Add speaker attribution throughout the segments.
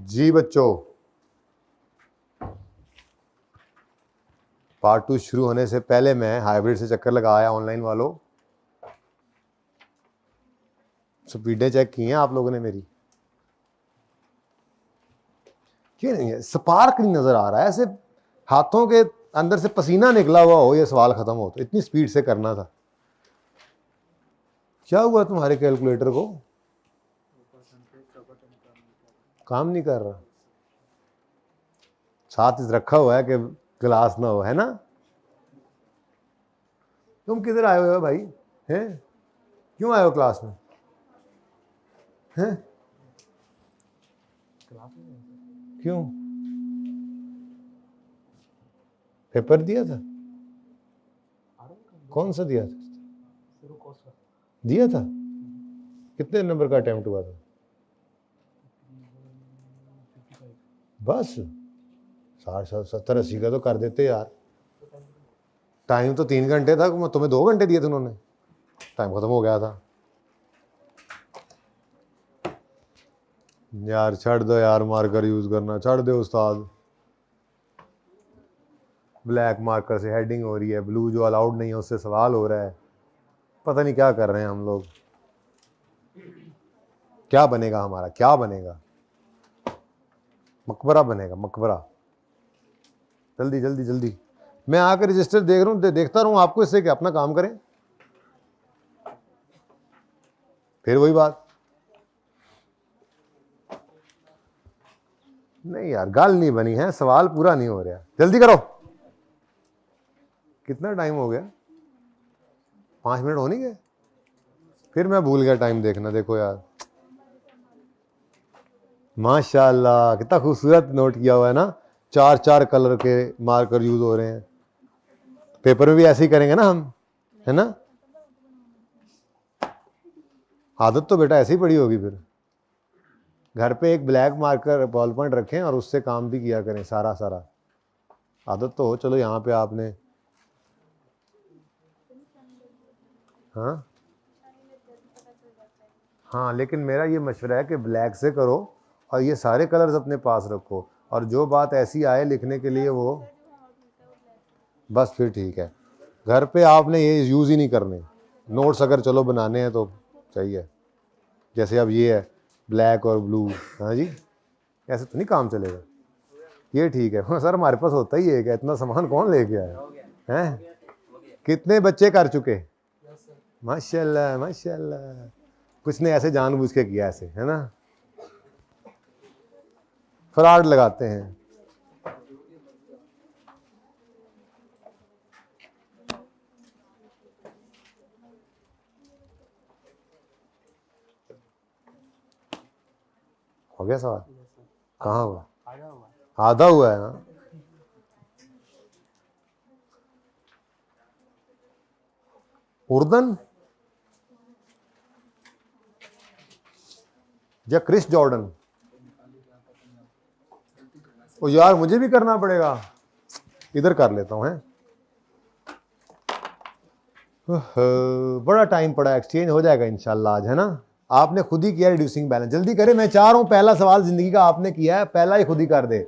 Speaker 1: जी बच्चों, पार्ट 2 शुरू होने से पहले मैं हाइब्रिड से चक्कर लगाया ऑनलाइन वालों। स्पीडें चेक की हैं आप लोगों ने मेरी? क्यों नहीं है? स्पार्क नहीं नजर आ रहा है, ऐसे हाथों के अंदर से पसीना निकला हुआ हो ये सवाल खत्म हो, तो इतनी स्पीड से करना था। क्या हुआ तुम्हारे कैलकुलेटर को? काम नहीं कर रहा? साथ इस रखा हुआ है कि क्लास ना हो, है ना? तुम किधर आए हो भाई? हैं? क्यों आए हो क्लास में? हैं? क्यों? पेपर दिया था? कौन सा दिया था? दिया था? कितने नंबर का अटेम्प्ट हुआ था? बस 60 70 80 का तो कर देते यार। टाइम तो 3 घंटे था, तुम्हें 2 घंटे दिए थे उन्होंने, टाइम खत्म हो गया था यार। छड़ दो यार, मार्कर यूज करना छड़ दो उस्ताद। ब्लैक मार्कर से हेडिंग हो रही है, ब्लू जो अलाउड नहीं है उससे सवाल हो रहा है। पता नहीं क्या कर रहे हैं हम लोग। क्या बनेगा हमारा? क्या बनेगा? मकबरा बनेगा, मकबरा। जल्दी जल्दी जल्दी। मैं आकर रजिस्टर देख रहा हूँ, देखता रहूँ आपको, इससे क्या अपना काम करें। फिर वही बात नहीं यार, गाल नहीं बनी है, सवाल पूरा नहीं हो रहा, जल्दी करो। कितना टाइम हो गया? 5 मिनट हो नहीं गए? फिर मैं भूल गया टाइम देखना। देखो यार, माशाल्लाह कितना खूबसूरत नोट किया हुआ है ना। 4 कलर के मार्कर यूज हो रहे हैं। पेपर में भी ऐसे ही करेंगे ना हम, है ना? आदत तो बेटा ऐसे ही पड़ी होगी। फिर घर पे एक ब्लैक मार्कर बॉल पॉइंट रखें और उससे काम भी किया करें सारा सारा। आदत तो हो। चलो यहाँ पे आपने, हाँ लेकिन मेरा ये मशवरा है कि ब्लैक से करो और ये सारे कलर्स अपने पास रखो, और जो बात ऐसी आए लिखने के लिए वो बस फिर ठीक है। घर पे आपने ये यूज़ ही नहीं करने। नोट्स अगर चलो बनाने हैं तो चाहिए, जैसे अब ये है ब्लैक और ब्लू। हाँ जी, ऐसे तो नहीं काम चलेगा। ये ठीक है। हाँ सर, हमारे पास होता ही है क्या? इतना सामान कौन लेके आया हैं? कितने बच्चे कर चुके? माशाल्लाह माशाल्लाह। कुछ ने ऐसे जानबूझ के किया ऐसे, है ना? फ्रॉड लगाते हैं। हो गया सवाल? कहाँ हुआ? आधा हुआ है ना? उर्दन या क्रिस जॉर्डन? ओ यार, मुझे भी करना पड़ेगा। इधर कर लेता हूँ। है बड़ा टाइम पड़ा, एक्सचेंज हो जाएगा इंशाल्लाह आज, है ना? आपने खुद ही किया रिड्यूसिंग बैलेंस, जल्दी करें। मैं चाह रहा हूं पहला सवाल जिंदगी का आपने किया है, पहला ही खुद ही कर दे।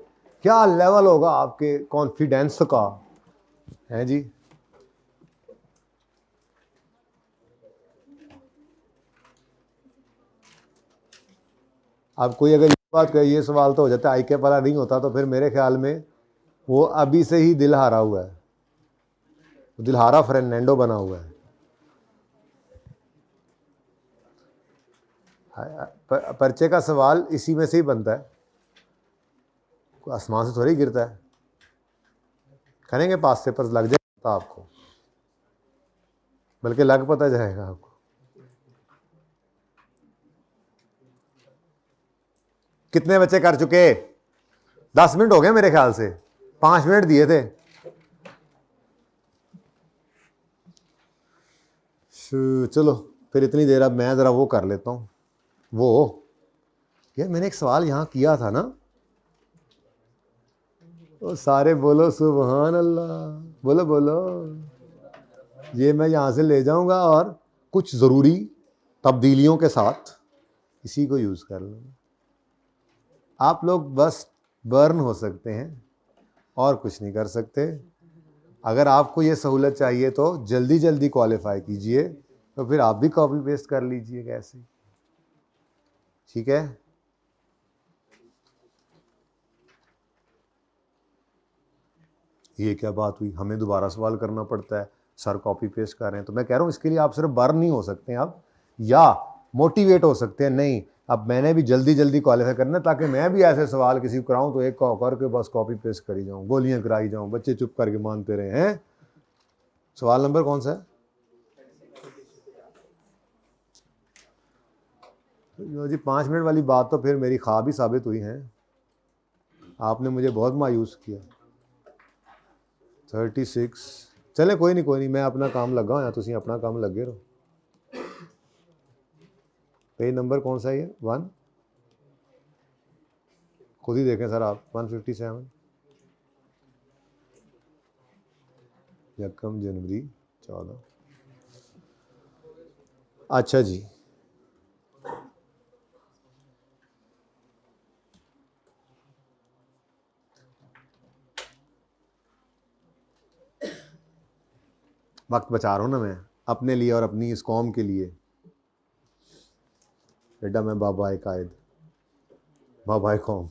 Speaker 1: क्या लेवल होगा आपके कॉन्फिडेंस का, है जी? अब कोई अगर ये बात कहे, ये सवाल तो हो जाता है आई कैप वाला नहीं होता, तो फिर मेरे ख्याल में वो अभी से ही दिल हारा हुआ है, दिलहारा फर्नांडो बना हुआ है। पर्चे का सवाल इसी में से ही बनता है, आसमान से थोड़ी गिरता है। करेंगे पास पेपर्स, लग जाएगा आपको, बल्कि लग पता जाएगा आपको। कितने बच्चे कर चुके? 10 मिनट हो गए मेरे ख्याल से, 5 मिनट दिए थे। चलो फिर इतनी देर अब मैं ज़रा वो कर लेता हूँ। वो यार मैंने एक सवाल यहाँ किया था ना, वो सारे बोलो सुभान अल्लाह, बोलो बोलो। ये मैं यहाँ से ले जाऊँगा और कुछ ज़रूरी तब्दीलियों के साथ इसी को यूज़ कर लूँगा। आप लोग बस बर्न हो सकते हैं और कुछ नहीं कर सकते। अगर आपको ये सहूलत चाहिए तो जल्दी जल्दी क्वालिफाई कीजिए, तो फिर आप भी कॉपी पेस्ट कर लीजिएगा ऐसे, ठीक है। ये क्या बात हुई, हमें दोबारा सवाल करना पड़ता है, सर कॉपी पेस्ट कर रहे हैं। तो मैं कह रहा हूँ इसके लिए आप सिर्फ बर्न नहीं हो सकते हैं आप, या मोटिवेट हो सकते हैं। नहीं, अब मैंने भी जल्दी जल्दी क्वालिफाई करना है, ताकि मैं भी ऐसे सवाल किसी को कराऊं तो एक का करके बस कॉपी पेस्ट करी जाऊं, गोलियां कराई जाऊं, बच्चे चुप करके मानते रहे हैं। सवाल नंबर कौन सा है? जी 5 मिनट वाली बात तो फिर मेरी ख्वाब ही साबित हुई है, आपने मुझे बहुत मायूस किया। 36, चले कोई नहीं, मैं अपना काम लगा हूं, या तुम अपना काम लगे रहो। पेज नंबर कौन सा है ये? 1, खुद ही देखें सर आप। 157, 1 जनवरी 14। अच्छा जी, वक्त बचा रहा हूँ ना मैं अपने लिए और अपनी इस कौम के लिए। बेटा मैं बाबा कायद, बाबा कौम।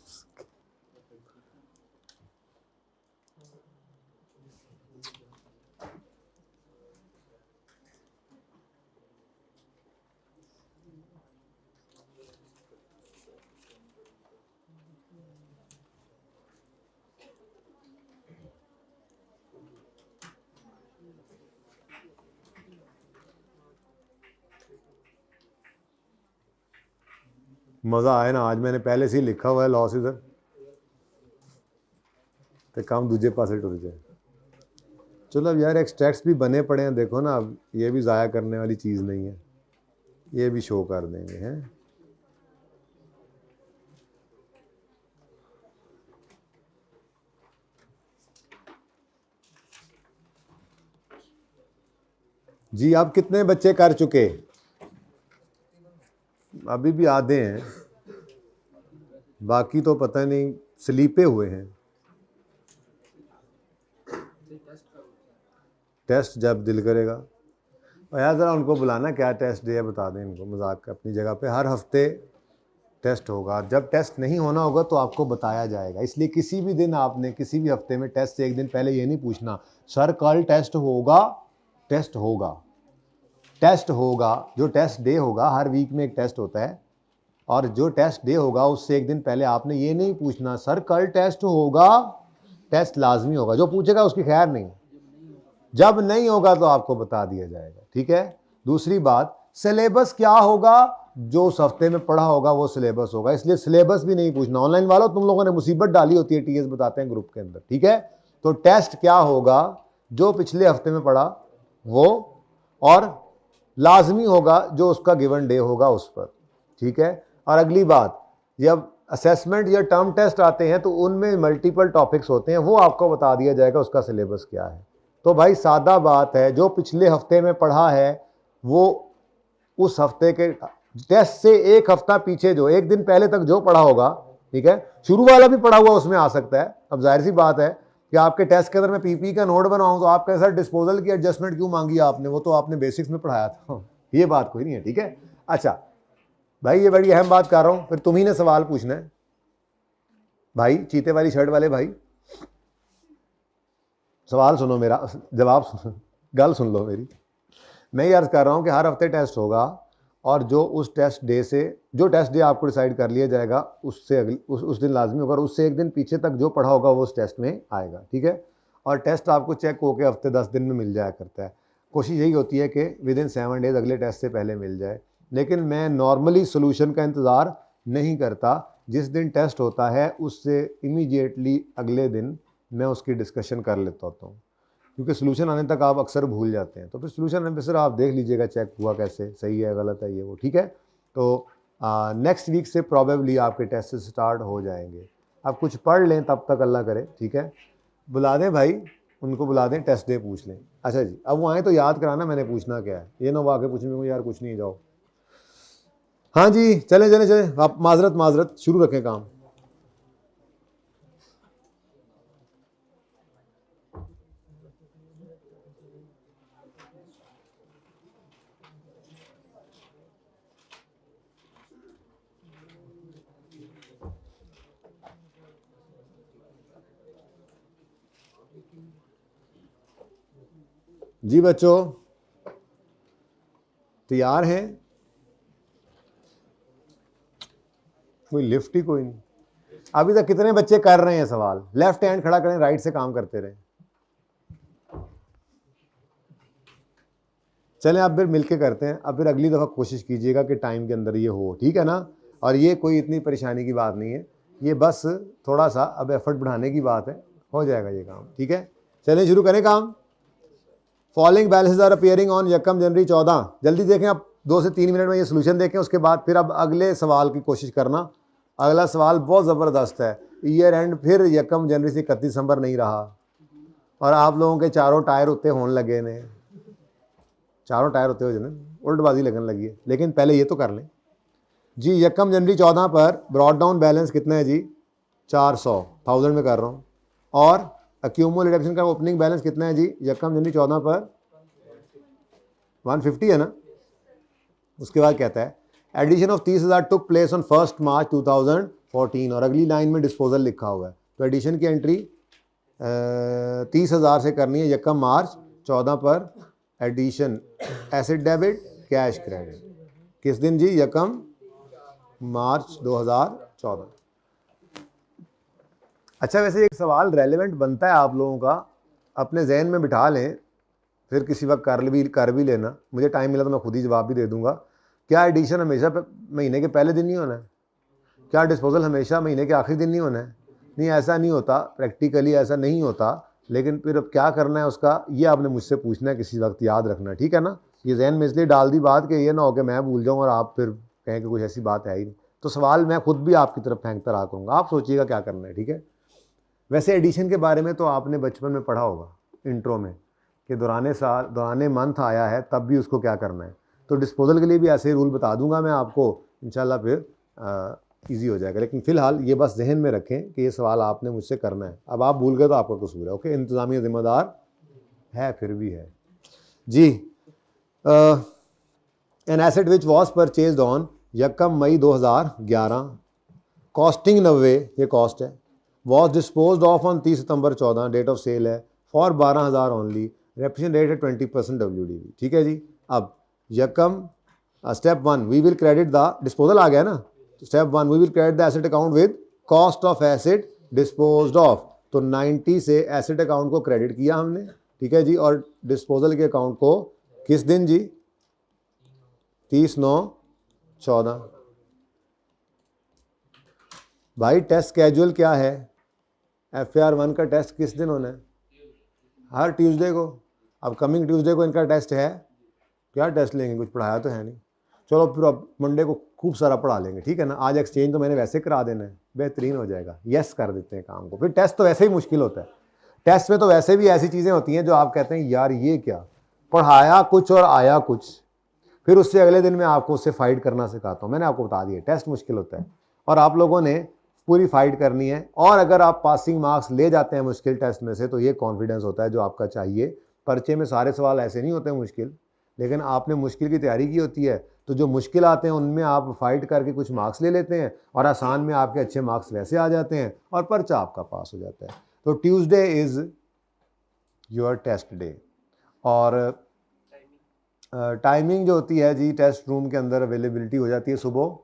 Speaker 1: मज़ा आए ना, आज मैंने पहले से ही लिखा हुआ है लॉस इधर, तो काम दूजे पासे टुर जाए। चलो अब यार एक्सट्रैक्ट्स भी बने पड़े हैं, देखो ना, अब ये भी ज़ाया करने वाली चीज़ नहीं है, ये भी शो कर देंगे हैं। जी आप कितने बच्चे कर चुके? अभी भी आधे हैं, बाकी तो पता नहीं स्लीपे हुए हैं। टेस्ट जब दिल करेगा। और यार ज़रा उनको बुलाना, क्या टेस्ट डे है बता दें इनको, मजाक अपनी जगह पे। हर हफ्ते टेस्ट होगा, जब टेस्ट नहीं होना होगा तो आपको बताया जाएगा। इसलिए किसी भी दिन आपने किसी भी हफ्ते में टेस्ट से एक दिन पहले ये नहीं पूछना सर कल टेस्ट होगा। टेस्ट होगा, टेस्ट होगा। जो टेस्ट डे होगा, हर वीक में एक टेस्ट होता है, और जो टेस्ट डे होगा उससे एक दिन पहले आपने ये नहीं पूछना सर कल टेस्ट होगा। टेस्ट लाजमी होगा, जो पूछेगा उसकी खैर नहीं, जब नहीं होगा तो आपको बता दिया जाएगा, ठीक है। दूसरी बात, सिलेबस क्या होगा? जो उस हफ्ते में पढ़ा होगा वो सिलेबस होगा, इसलिए सिलेबस भी नहीं पूछना। ऑनलाइन वालों तुम लोगों ने मुसीबत डाली होती है, टीएस बताते हैं ग्रुप के अंदर, ठीक है। तो टेस्ट क्या होगा? जो पिछले हफ्ते में पढ़ा वो, और लाजमी होगा जो उसका गिवन डे होगा उस पर, ठीक है। और अगली बात, जब असेसमेंट या टर्म टेस्ट आते हैं तो उनमें मल्टीपल टॉपिक्स होते हैं, वो आपको बता दिया जाएगा उसका सिलेबस क्या है। तो भाई सादा बात है, जो पिछले हफ्ते में पढ़ा है वो उस हफ्ते के टेस्ट से एक हफ्ता पीछे, जो एक दिन पहले तक जो पढ़ा होगा, ठीक है, शुरू वाला भी पढ़ा हुआ उसमें आ सकता है। अब जाहिर सी बात है कि आपके टेस्ट के अंदर मैं पीपी का नोट बनाऊं तो आप कहें सर डिस्पोजल की एडजस्टमेंट क्यों मांगी आपने, वो तो आपने बेसिक्स में पढ़ाया था। ये बात कोई नहीं है, ठीक है। अच्छा भाई, ये बड़ी अहम बात कर रहा हूं, फिर तुम ही ने सवाल पूछना है भाई। चीते वाली शर्ट वाले भाई, सवाल सुनो मेरा, जवाब सुनो, गल सुन लो मेरी। मैं ये अर्ज कर रहा हूं कि हर हफ्ते टेस्ट होगा, और जो उस टेस्ट डे से, जो टेस्ट डे आपको डिसाइड कर लिया जाएगा उससे अगले उस दिन लाजमी होगा, और उससे एक दिन पीछे तक जो पढ़ा होगा वो उस टेस्ट में आएगा, ठीक है। और टेस्ट आपको चेक होकर हफ्ते 10 दिन में मिल जाया करता है। कोशिश यही होती है कि विद इन 7 डेज अगले टेस्ट से पहले मिल जाए, लेकिन मैं नॉर्मली सोल्यूशन का इंतज़ार नहीं करता। जिस दिन टेस्ट होता है उससे इमीडिएटली अगले दिन मैं उसकी डिस्कशन कर लेता होता हूँ, क्योंकि सोल्यूशन आने तक आप अक्सर भूल जाते हैं। तो फिर सोल्यूशन आने पर सिर्फ आप देख लीजिएगा चेक हुआ कैसे, सही है गलत है ये वो, ठीक है। तो नेक्स्ट वीक से प्रॉबेबली आपके टेस्ट स्टार्ट हो जाएंगे। आप कुछ पढ़ लें तब तक, अल्लाह करे, ठीक है। बुला दें भाई, उनको बुला दें, टेस्ट डे पूछ लें। अच्छा जी, अब वो आए तो याद कराना मैंने पूछना क्या है, ये ना वो आके पूछने को यार कुछ नहीं, जाओ। हाँ जी, चले चले चले, आप माजरत शुरू रखें काम। जी बच्चों तैयार हैं? कोई लिफ्ट ही कोई नहीं। अभी तक कितने बच्चे कर रहे हैं सवाल? लेफ्ट हैंड खड़ा करें, राइट से काम करते रहें। चलें अब फिर मिलके करते हैं। अब फिर अगली दफ़ा कोशिश कीजिएगा कि टाइम के अंदर ये हो, ठीक है ना? और ये कोई इतनी परेशानी की बात नहीं है, ये बस थोड़ा सा अब एफर्ट बढ़ाने की बात है, हो जाएगा ये काम, ठीक है? चलें शुरू करें काम। Following balances are appearing on यकम जनवरी 14। जल्दी देखें, अब 2 से 3 मिनट में ये सोल्यूशन देखें, उसके बाद फिर अब अगले सवाल की कोशिश करना। अगला सवाल बहुत ज़बरदस्त है। ईयर एंड फिर यकम जनवरी से 31 दिसंबर नहीं रहा और आप लोगों के चारों टायर उत्ते होने लगे ने, चारों टायर होते हुए उल्टबाजी लगने लगी है। लेकिन पहले ये तो कर लें जी। यकम जनवरी 14 पर ब्रॉड डाउन बैलेंस कितना है जी? 400, 1000 में कर रहा हूँ। और अक्यूमुलेटेड रिडक्शन का ओपनिंग बैलेंस कितना है जी यकम जनवरी 14 पर? 150 है ना। उसके बाद कहता है addition of 30,000 took place on 1 March 2014 और अगली लाइन में डिस्पोजल लिखा हुआ है। तो एडिशन की एंट्री 30,000 से करनी है यकम मार्च 14 पर। एडिशन एसिड डेबिट कैश क्रेडिट किस दिन जी? यकम मार्च 2014। अच्छा वैसे एक सवाल रेलेवेंट बनता है आप लोगों का, अपने जहन में बिठा लें, फिर किसी वक्त कर भी लेना। मुझे टाइम मिला तो मैं खुद ही जवाब भी दे दूंगा। क्या एडिशन हमेशा महीने के पहले दिन नहीं होना है? क्या डिस्पोजल हमेशा महीने के आखिरी दिन नहीं होना है? नहीं, ऐसा नहीं होता, प्रैक्टिकली ऐसा नहीं होता। लेकिन फिर अब क्या करना है उसका, ये आपने मुझसे पूछना है किसी वक्त, याद रखना, ठीक है ना? ये जहन में इसलिए डाल दी बात कि ये ना हो कि मैं भूल जाऊँ और आप फिर कहें कि कुछ ऐसी बात है ही नहीं। तो सवाल मैं खुद भी आपकी तरफ फेंकता रहा करूँगा, आप सोचिएगा क्या करना है, ठीक है? वैसे एडिशन के बारे में तो आपने बचपन में पढ़ा होगा इंट्रो में कि दौराने मंथ आया है तब भी उसको क्या करना है। तो डिस्पोजल के लिए भी ऐसे ही रूल बता दूंगा मैं आपको, इंशाल्लाह फिर इजी हो जाएगा। लेकिन फिलहाल ये बस जहन में रखें कि ये सवाल आपने मुझसे करना है। अब आप भूल गए तो आपका कसूर है, ओके? इंतजामिया जिम्मेदार है, फिर भी है जी। An asset which was purchased on यकम मई 2011, कॉस्टिंग 90, ये कॉस्ट है, was dispose off on 30 September 14, date of sale है, फॉर 12,000 ओनली, रेप्रेजेंट रेट है 20% WDV, ठीक है जी। अब यकम step 1 we will credit the disposal आ गया ना। Step 1 we will credit the asset account with cost of asset disposed off. तो 90 से एसेट अकाउंट को क्रेडिट किया हमने, ठीक है जी। और डिस्पोजल के अकाउंट को किस दिन जी? 30/9/14। भाई टेस्ट स्केड्यूल क्या है? FAR 1 का टेस्ट किस दिन होना है? हर ट्यूसडे को। अब कमिंग ट्यूसडे को इनका टेस्ट है। क्या टेस्ट लेंगे? कुछ पढ़ाया तो है नहीं। चलो फिर अब मंडे को खूब सारा पढ़ा लेंगे, ठीक है ना? आज एक्सचेंज तो मैंने वैसे करा देना है, बेहतरीन हो जाएगा। यस कर देते हैं काम को। फिर टेस्ट तो वैसे ही मुश्किल होता है। टेस्ट में तो वैसे भी ऐसी चीज़ें होती हैं जो आप कहते हैं यार ये क्या, पढ़ाया कुछ और आया कुछ। फिर उससे अगले दिन मैं आपको उससे फाइट करना सिखाता हूँ। मैंने आपको बता दिया टेस्ट मुश्किल होता है और आप लोगों ने पूरी फाइट करनी है। और अगर आप पासिंग मार्क्स ले जाते हैं मुश्किल टेस्ट में से तो ये कॉन्फिडेंस होता है जो आपका चाहिए। पर्चे में सारे सवाल ऐसे नहीं होते मुश्किल, लेकिन आपने मुश्किल की तैयारी की होती है तो जो मुश्किल आते हैं उनमें आप फाइट करके कुछ मार्क्स ले लेते हैं और आसान में आपके अच्छे मार्क्स वैसे आ जाते हैं और पर्चा आपका पास हो जाता है। तो Tuesday is your test day. और टाइमिंग जो होती है जी, टेस्ट रूम के अंदर अवेलेबिलिटी हो जाती है सुबह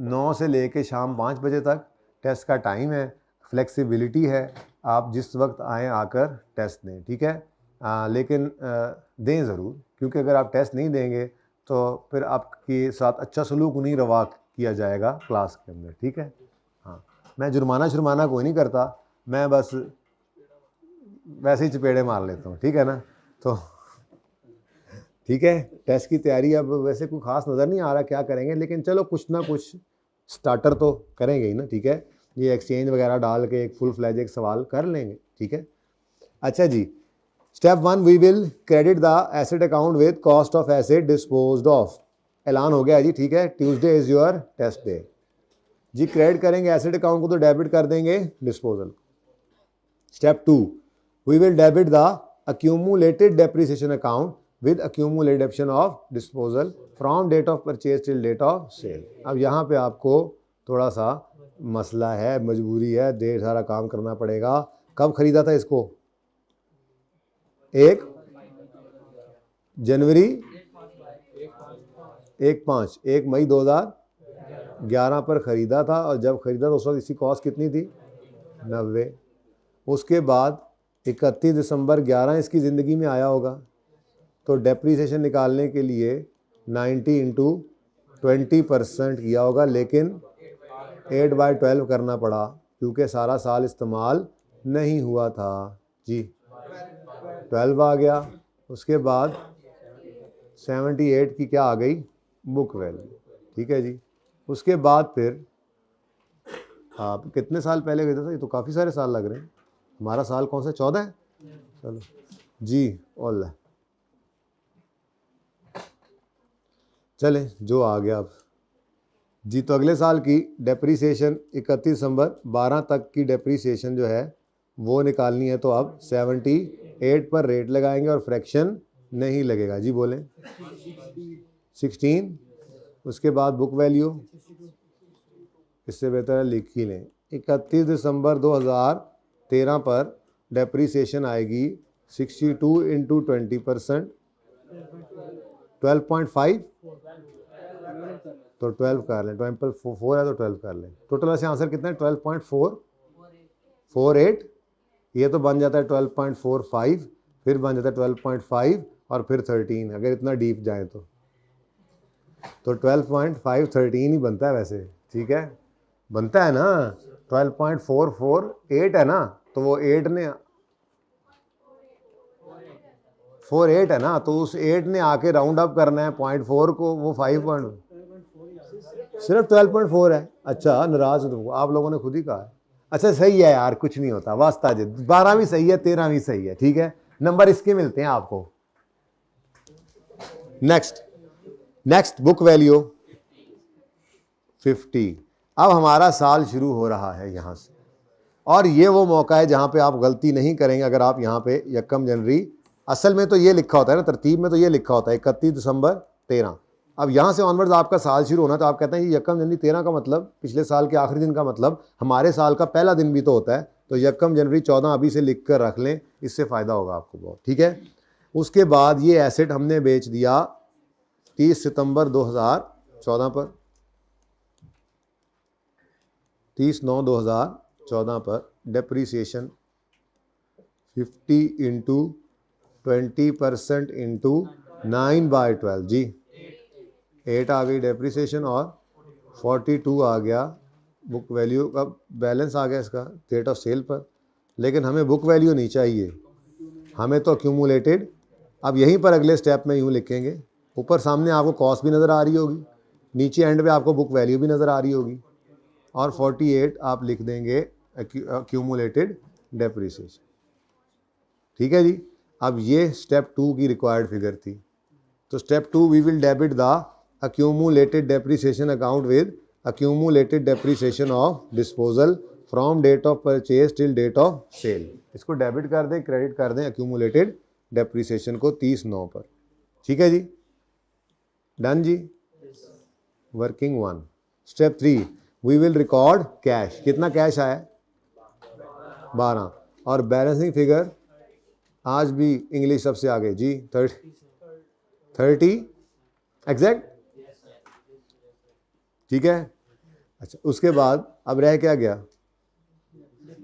Speaker 1: 9 से लेके शाम 5 बजे तक टेस्ट का टाइम है। फ्लेक्सिबिलिटी है, आप जिस वक्त आएँ आकर टेस्ट दें, ठीक है? लेकिन दें ज़रूर, क्योंकि अगर आप टेस्ट नहीं देंगे तो फिर आपके साथ अच्छा सलूक नहीं रवा किया जाएगा क्लास के अंदर, ठीक है? हाँ, मैं जुर्माना कोई नहीं करता, मैं बस वैसे ही चपेड़े मार लेता हूँ, ठीक है ना? तो ठीक है, टेस्ट की तैयारी अब वैसे कोई ख़ास नज़र नहीं आ रहा क्या करेंगे, लेकिन चलो कुछ ना कुछ स्टार्टर तो करेंगे ही ना, ठीक है? ये एक्सचेंज वगैरह डाल के एक फुल फ्लैज एक सवाल कर लेंगे, ठीक है? अच्छा जी, step 1 we will credit the asset account with cost of asset disposed off. ऐलान हो गया जी, ठीक है? Tuesday is your test day जी। क्रेडिट करेंगे एसेट अकाउंट को तो डेबिट कर देंगे disposal. Step 2 we will debit the accumulated depreciation account with accumulated depreciation of disposal from date of purchase till date of sale। अब यहाँ पे आपको थोड़ा सा मसला है, मजबूरी है, ढेर सारा काम करना पड़ेगा। कब खरीदा था इसको? जनवरी 1 मई 2011 पर ख़रीदा था, और जब ख़रीदा तो उस वक्त इसकी कॉस्ट कितनी थी? 90। उसके बाद 31 दिसंबर 11 इसकी ज़िंदगी में आया होगा, तो डेप्रीसिएशन निकालने के लिए 90 इंटू 20% किया होगा, लेकिन 8/12 करना पड़ा क्योंकि सारा साल इस्तेमाल नहीं हुआ था जी। 12 आ गया। उसके बाद 78 की क्या आ गई? Book value. ठीक है जी। उसके बाद फिर आप कितने साल पहले गए थे? ये तो काफ़ी सारे साल लग रहे हैं। हमारा साल कौन सा? 14 है। चलो जी, ओल्ला चले, जो आ गया अब जी। तो अगले साल की डेप्रीसिएशन 31 दिसंबर 12 तक की डेप्रीसिएशन जो है वो निकालनी है, तो अब 78 पर रेट लगाएंगे और फ्रैक्शन नहीं लगेगा जी। बोलें 16। उसके बाद बुक वैल्यू, इससे बेहतर है लिख ही लें। 31 दिसंबर 2013 पर डेप्रीसिएशन आएगी 62 इंटू 20%, 12.5, तो 12 कर लें। 12.4 है तो 12 कर लें। टोटल वैसे आंसर कितना है? 12.448। ये तो बन जाता है 12.45, फिर बन जाता है 12.5 और फिर 13, अगर इतना डीप जाए तो 12.513 ही बनता है वैसे। ठीक है, बनता है ना। 12.448 है ना, तो वो 8 ने 48 है ना, तो उस 8 ने आके राउंड अप करना है 0.4 को, वो 5 सिर्फ 12.4 है। अच्छा, नाराज हो आप लोगों ने खुद ही कहा है। अच्छा सही है यार, कुछ नहीं होता, वास्ता जी। 12 भी सही है, 13 भी सही है। ठीक है, नंबर इसके मिलते हैं आपको। Next book value 50। अब हमारा साल शुरू हो रहा है यहाँ से, और ये वो मौका है जहाँ पे आप गलती नहीं करेंगे। अगर आप यहाँ पे 1 जनवरी, असल में तो ये लिखा होता है ना, तरतीब में तो ये लिखा होता है 31 दिसंबर 13। अब यहाँ से ऑनवर्ड्स आपका साल शुरू होना, तो आप कहते हैं ये 1 जनवरी 13 का मतलब पिछले साल के आखिरी दिन का मतलब हमारे साल का पहला दिन भी तो होता है, तो 1 जनवरी 14 अभी से लिख कर रख लें, इससे फ़ायदा होगा आपको बहुत। ठीक है, उसके बाद ये एसेट हमने बेच दिया 30 सितंबर 2014 पर, 30/9/2014 पर डेप्रीसिएशन 50 इंटू 20% इंटू 9/12 जी। 8 आ गई डेप्रीसिएशन और 42 आ गया बुक वैल्यू का बैलेंस आ गया इसका डेट ऑफ सेल पर। लेकिन हमें बुक वैल्यू नहीं चाहिए, हमें तो अक्यूमुलेटेड। अब यहीं पर अगले स्टेप में यूँ लिखेंगे, ऊपर सामने आपको कॉस्ट भी नज़र आ रही होगी, नीचे एंड पे आपको बुक वैल्यू भी नज़र आ रही होगी, और 48 आप लिख देंगे अक्यूमुलेटेड डेप्रीसिएशन। ठीक है जी। अब ये स्टेप 2 की रिक्वायर्ड फिगर थी, तो step 2 we will debit the accumulated depreciation account with accumulated depreciation of disposal from date of purchase till date of sale। इसको डेबिट कर दें, क्रेडिट कर दें accumulated depreciation को 30/9 पर। ठीक है जी, डन जी। Working 1। Step 3 we will record cash. कितना कैश आया? 12। और बैलेंसिंग फिगर आज भी इंग्लिश सबसे आगे जी, 30 एग्जैक्ट। ठीक है, अच्छा उसके बाद अब रह क्या गया?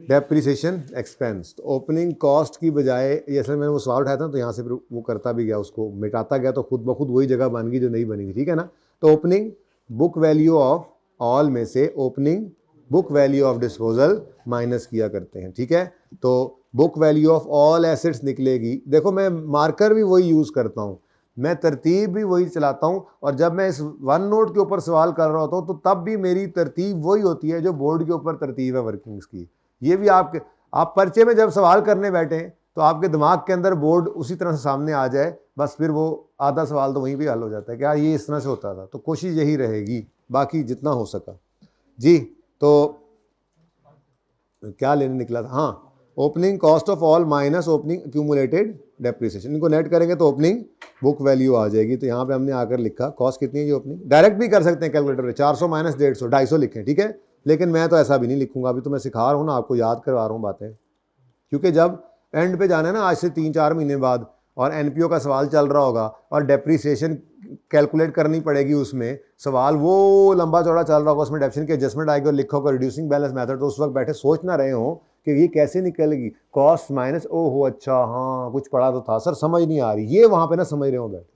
Speaker 1: Depreciation expense. तो ओपनिंग कॉस्ट की बजाय, ये असल में मैंने वो सवाल उठाया था तो यहाँ से फिर वो करता भी गया, उसको मिटाता गया, तो खुद ब खुद वही जगह बन गई जो नहीं बनी थी। ठीक है ना। तो opening book value of all में से opening book value of disposal minus किया करते हैं। ठीक है, तो book value of all assets निकलेगी। देखो मैं मार्कर भी वही यूज़ करता हूँ, मैं तरतीब भी वही चलाता हूँ, और जब मैं इस वन नोट के ऊपर सवाल कर रहा होता हूँ तो तब भी मेरी तरतीब वही होती है जो बोर्ड के ऊपर तरतीब है वर्किंग्स की। ये भी आप पर्चे में जब सवाल करने बैठे तो आपके दिमाग के अंदर बोर्ड उसी तरह से सामने आ जाए, बस फिर वो आधा सवाल तो वहीं पे हल हो जाता है कि यार ये इस तरह से होता था। तो कोशिश यही रहेगी, बाकी जितना हो सका जी। तो क्या लेने निकला था? हाँ, opening cost of all minus opening accumulated depreciation. इनको नेट करेंगे तो ओपनिंग बुक वैल्यू आ जाएगी। तो यहाँ पे हमने आकर लिखा कॉस्ट कितनी है जी ओपनिंग। डायरेक्ट भी कर सकते हैं कैलकुलेटर में, 400 माइनस 150, 250 लिखें। ठीक है, लेकिन मैं तो ऐसा भी नहीं लिखूंगा, अभी तो मैं सिखा रहा हूँ ना, आपको याद करवा रहा हूँ बातें, क्योंकि जब एंड पे जाना है ना, आज से 3-4 महीने बाद, और एनपीओ का सवाल चल रहा होगा और डेप्रीसिएशन कैलकुलेट करनी पड़ेगी, उसमें सवाल वो लंबा चौड़ा चल रहा होगा, उसमें डेप्रिसिएशन की एडजस्टमेंट आएगी और लिखा होगा रिड्यूसिंग बैलेंस मेथड, तो उस वक्त बैठे सोच ना रहे हो कि ये कैसे निकलेगी, कॉस्ट माइनस, ओहो अच्छा हाँ कुछ पढ़ा तो था सर समझ नहीं आ रही, ये वहाँ पे ना समझ रहे हो बैठे।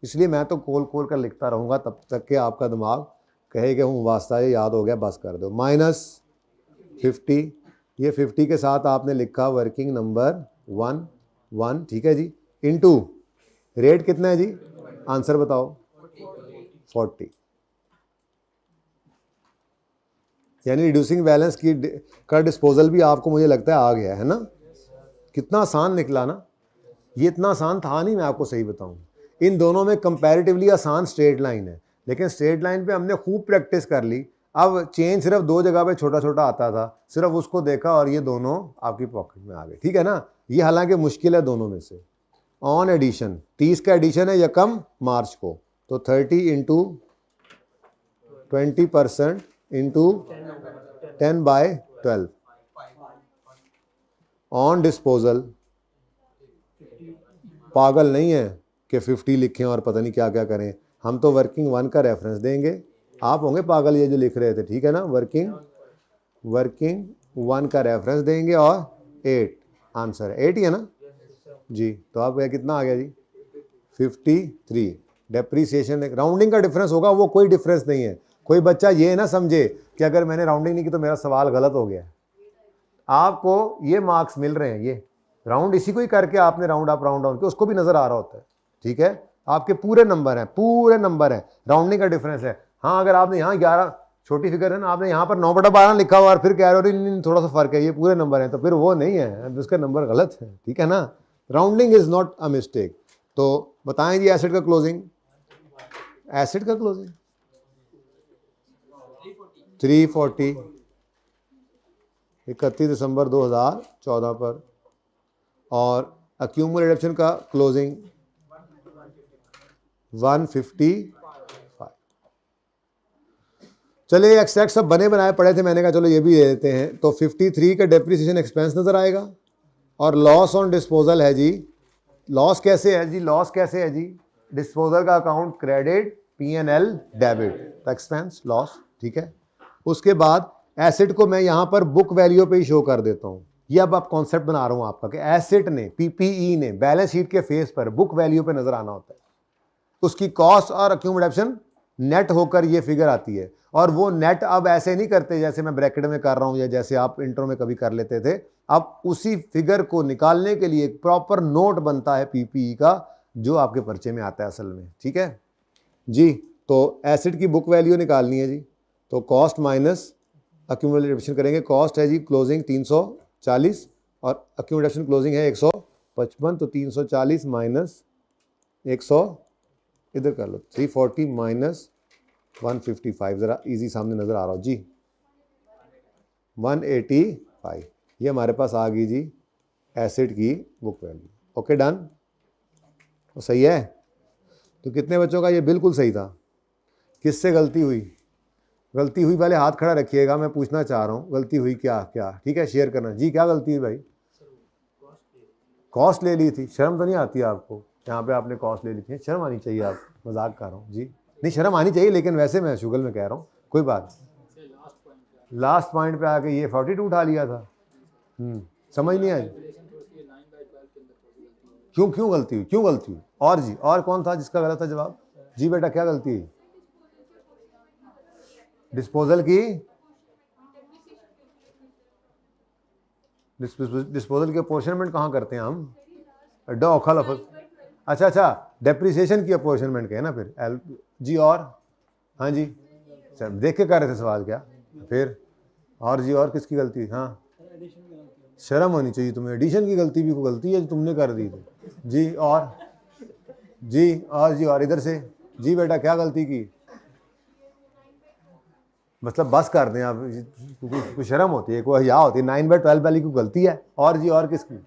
Speaker 1: इसलिए मैं तो खोल खोल कर लिखता रहूँगा तब तक कि आपका दिमाग कहेगा हूँ वास्ता ये याद हो गया बस कर दो। -50, ये 50 के साथ आपने लिखा वर्किंग नंबर 1, ठीक है जी, इनटू रेट कितना है जी, आंसर बताओ 40। यानी रिड्यूसिंग बैलेंस की का डिस्पोजल भी आपको मुझे लगता है आ गया है ना। कितना आसान निकला ना, ये इतना आसान था नहीं, मैं आपको सही बताऊं। इन दोनों में कंपैरेटिवली आसान स्ट्रेट लाइन है, लेकिन स्ट्रेट लाइन पे हमने खूब प्रैक्टिस कर ली। अब चेंज सिर्फ 2 जगह पे छोटा छोटा आता था, सिर्फ उसको देखा और ये दोनों आपकी पॉकेट में आ गए, ठीक है ना। ये हालांकि मुश्किल है दोनों में से। ऑन एडिशन 30 का एडिशन है यकम मार्च को, तो 30 इंटू 20% इंटू 10/12 ऑन डिस्पोजल। पागल नहीं है कि 50 लिखें और पता नहीं क्या क्या करें, हम तो वर्किंग 1 का रेफरेंस देंगे। आप होंगे पागल ये जो लिख रहे थे, ठीक है ना। वर्किंग 1 का रेफरेंस देंगे और 8 आंसर है, 8 ही है ना जी। तो आप कितना आ गया जी 53। डेप्रीसिएशन राउंडिंग का डिफरेंस होगा, वो कोई डिफरेंस नहीं है। कोई बच्चा ये ना समझे कि अगर मैंने राउंडिंग नहीं की तो मेरा सवाल गलत हो गया। आपको ये मार्क्स मिल रहे हैं, ये राउंड इसी को ही करके आपने राउंड अप राउंड डाउन किया, उसको भी नजर आ रहा होता है, ठीक है। आपके पूरे नंबर हैं, पूरे नंबर हैं, राउंडिंग का डिफरेंस है। हाँ अगर आपने यहाँ 11 छोटी फिगर है ना, आपने यहाँ पर 9/12 लिखा हुआ और फिर कह रहे हो थोड़ा सा फर्क है, ये पूरे नंबर है, तो फिर वो नहीं है, उसका नंबर गलत है, ठीक है ना। Rounding is not a mistake. तो बताएं जी एसिड का क्लोजिंग, एसिड का क्लोजिंग 340 31 दिसंबर 2014 पर, और अक्यूमुलेशन का क्लोजिंग 155। चलिए एक्सट्रैक्ट सब बने बनाए पड़े थे, मैंने कहा चलो ये भी दे देते हैं। तो 53 का डेप्रिसिएशन एक्सपेंस नजर आएगा, और लॉस ऑन डिस्पोजल है जी। लॉस कैसे है जी, लॉस कैसे है जी, डिस्पोजल का account credit, P&L debit, expense loss, ठीक है। उसके बाद एसेट को मैं यहाँ पर बुक वैल्यू पे ही शो कर देता हूँ। ये अब आप कॉन्सेप्ट बना रहा हूँ आपका कि एसेट ने, PPE ने बैलेंस शीट के फेस पर बुक वैल्यू पे नजर आना होता है। उसकी कॉस्ट और अक्यूमुलेशन नेट होकर ये फिगर आती है, और वो नेट अब ऐसे नहीं करते जैसे मैं ब्रैकेट में कर रहा हूँ या जैसे आप इंट्रो में कभी कर लेते थे। अब उसी फिगर को निकालने के लिए एक प्रॉपर नोट बनता है PPE का, जो आपके पर्चे में आता है असल में, ठीक है जी। तो एसेट की बुक वैल्यू निकालनी है जी, तो कॉस्ट माइनस अक्यूमुलेशन करेंगे। कॉस्ट है जी क्लोजिंग 340 और अक्यूमुलेशन क्लोजिंग है 155, तो 340 माइनस 100, इधर कर लो 340 माइनस 155, ज़रा इजी सामने नज़र आ रहा हो जी, 185। ये हमारे पास आ गई जी एसिड की बुक वैल्यू। ओके डन, तो सही है। तो कितने बच्चों का ये बिल्कुल सही था, किससे गलती हुई? गलती हुई वाले हाथ खड़ा रखिएगा, मैं पूछना चाह रहा हूँ गलती हुई क्या क्या, ठीक है शेयर करना जी। क्या गलती हुई भाई? कॉस्ट ले ली थी। शर्म तो नहीं आती आपको? यहाँ पे आपने कॉस्ट ले ली थी, शर्म आनी चाहिए। आप मजाक कर रहा हूँ जी, नहीं शर्म आनी चाहिए, लेकिन वैसे मैं शुगल में कह रहा हूँ, कोई बात। लास्ट पॉइंट पे आके ये 42 उठा लिया था। समझ नहीं आई क्यों गलती हुई, क्यों गलती हुई? और जी, और कौन था जिसका गलत था जवाब? जी बेटा क्या गलती हुई? डिस्पोजल की, डिस्पोजल के अपोर्शनमेंट कहाँ करते हैं हम? डॉखा लफज, अच्छा डेप्रिसिएशन की अपोर्शनमेंट के है ना फिर एल जी। और हाँ जी सर देख के कर रहे थे सवाल क्या फिर? और जी और किसकी गलती? हाँ शर्म होनी चाहिए तुम्हें, एडिशन की गलती भी कोई गलती है जो तुमने कर दी थी जी। और जी, और जी, और इधर से जी बेटा क्या गलती की? मतलब बस कर दें आप, कुछ शर्म होती है, कोई हया होती है। 9/12 वाली कोई गलती है? और जी और किसकी?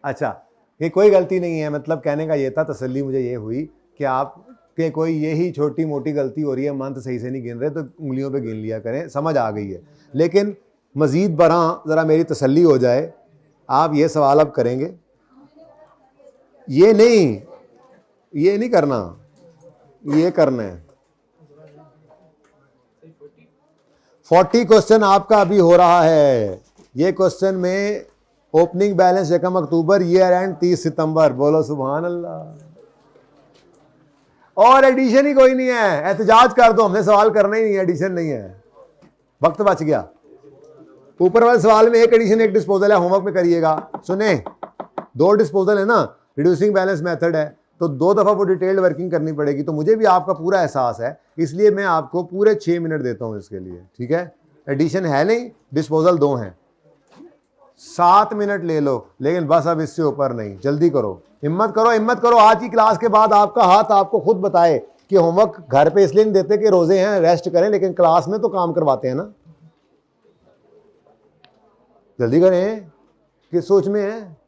Speaker 1: अच्छा ये कोई गलती नहीं है, मतलब कहने का ये था, तसल्ली मुझे ये हुई कि आप के कोई यही छोटी मोटी गलती हो रही है, मंथ सही से नहीं गिन रहे तो उंगलियों पे गिन लिया करें, समझ आ गई है। लेकिन मज़ीद बरा ज़रा मेरी तसल्ली हो जाए, आप ये सवाल अब करेंगे ये नहीं करना, ये करना है। 40 क्वेश्चन आपका अभी हो रहा है। ये क्वेश्चन में opening balance 1 October, year and 30 सितंबर। बोलो सुभान अल्लाह। और एडिशन ही कोई नहीं है, एहतजाज कर दो, हमने सवाल करना ही नहीं है, एडिशन नहीं है, वक्त बच गया। ऊपर वाले सवाल में एक एडिशन एक डिस्पोजल है, होमवर्क में करिएगा। सुने, 2 डिस्पोजल है ना, रिड्यूसिंग बैलेंस मेथड है, तो 2 दफा वो डिटेल्ड वर्किंग करनी पड़ेगी। तो मुझे भी आपका पूरा एहसास है, इसलिए मैं आपको पूरे 6 मिनट देता हूं इसके लिए, ठीक है। एडिशन है नहीं, डिस्पोजल 2 हैं, 7 मिनट ले लो, लेकिन बस अब इससे ऊपर नहीं। जल्दी करो, हिम्मत करो, हिम्मत करो। आज की क्लास के बाद आपका हाथ आपको खुद बताए कि होमवर्क घर पे इसलिए नहीं देते कि रोजे हैं, रेस्ट करें, लेकिन क्लास में तो काम करवाते हैं ना। जल्दी करें, किस सोच में है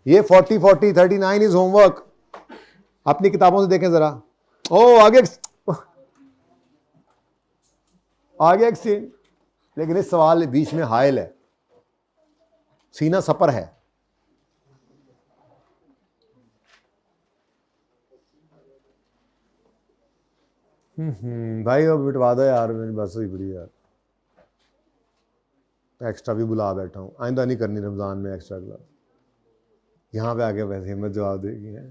Speaker 1: ये? 40 40 39 इज होमवर्क। अपनी किताबों से देखें जरा। ओ आगे आगे एक्सचेंज, लेकिन इस सवाल बीच में हायल है, सीना सपर है। भाई अब बिटवा दो यार, मेरी बस हुई पड़ी यार। एक्स्ट्रा भी बुला बैठा हूँ, आइंदा नहीं करनी रमज़ान में एक्स्ट्रा क्लास। यहाँ पे आके वैसे हिम्मत जवाब देगी है,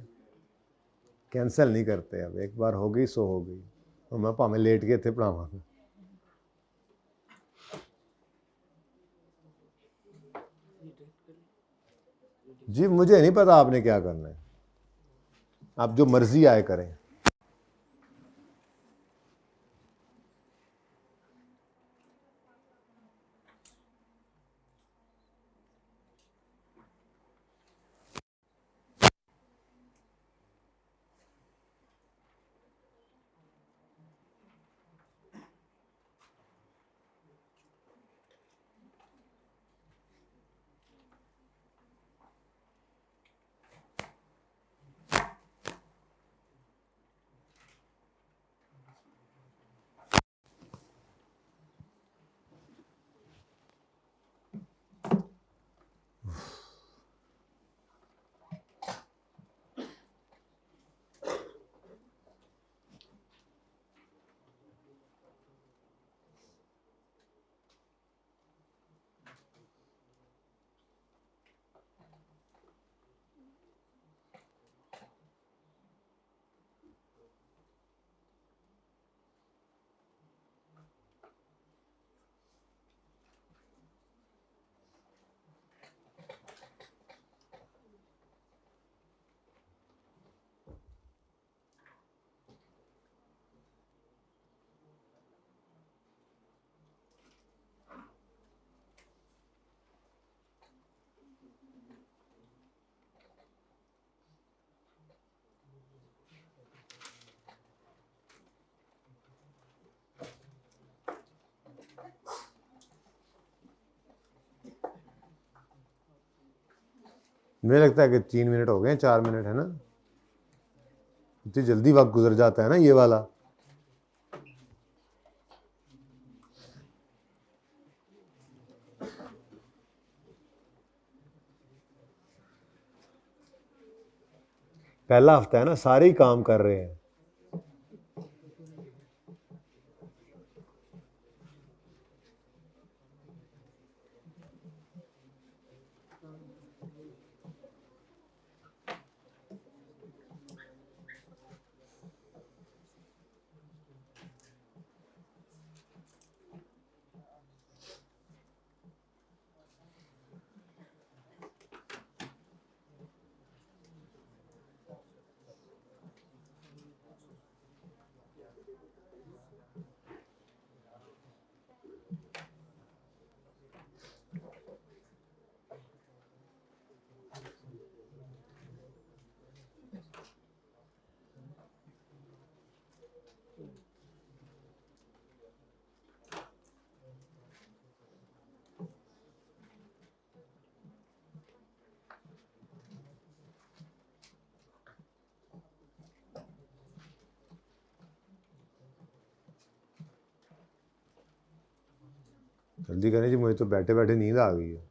Speaker 1: कैंसिल नहीं करते। अब एक बार हो गई सो हो गई, और मैं भावें लेट के थे पढ़ावा। जी मुझे नहीं पता आपने क्या करना है, आप जो मर्जी आए करें। मुझे लगता है कि 3 मिनट हो गए, 4 मिनट है ना। इतनी जल्दी वक्त गुजर जाता है ना ये वाला। पहला हफ्ता है ना, सारे ही काम कर रहे हैं। जल्दी करें जी, मुझे तो बैठे बैठे नींद आ गई है।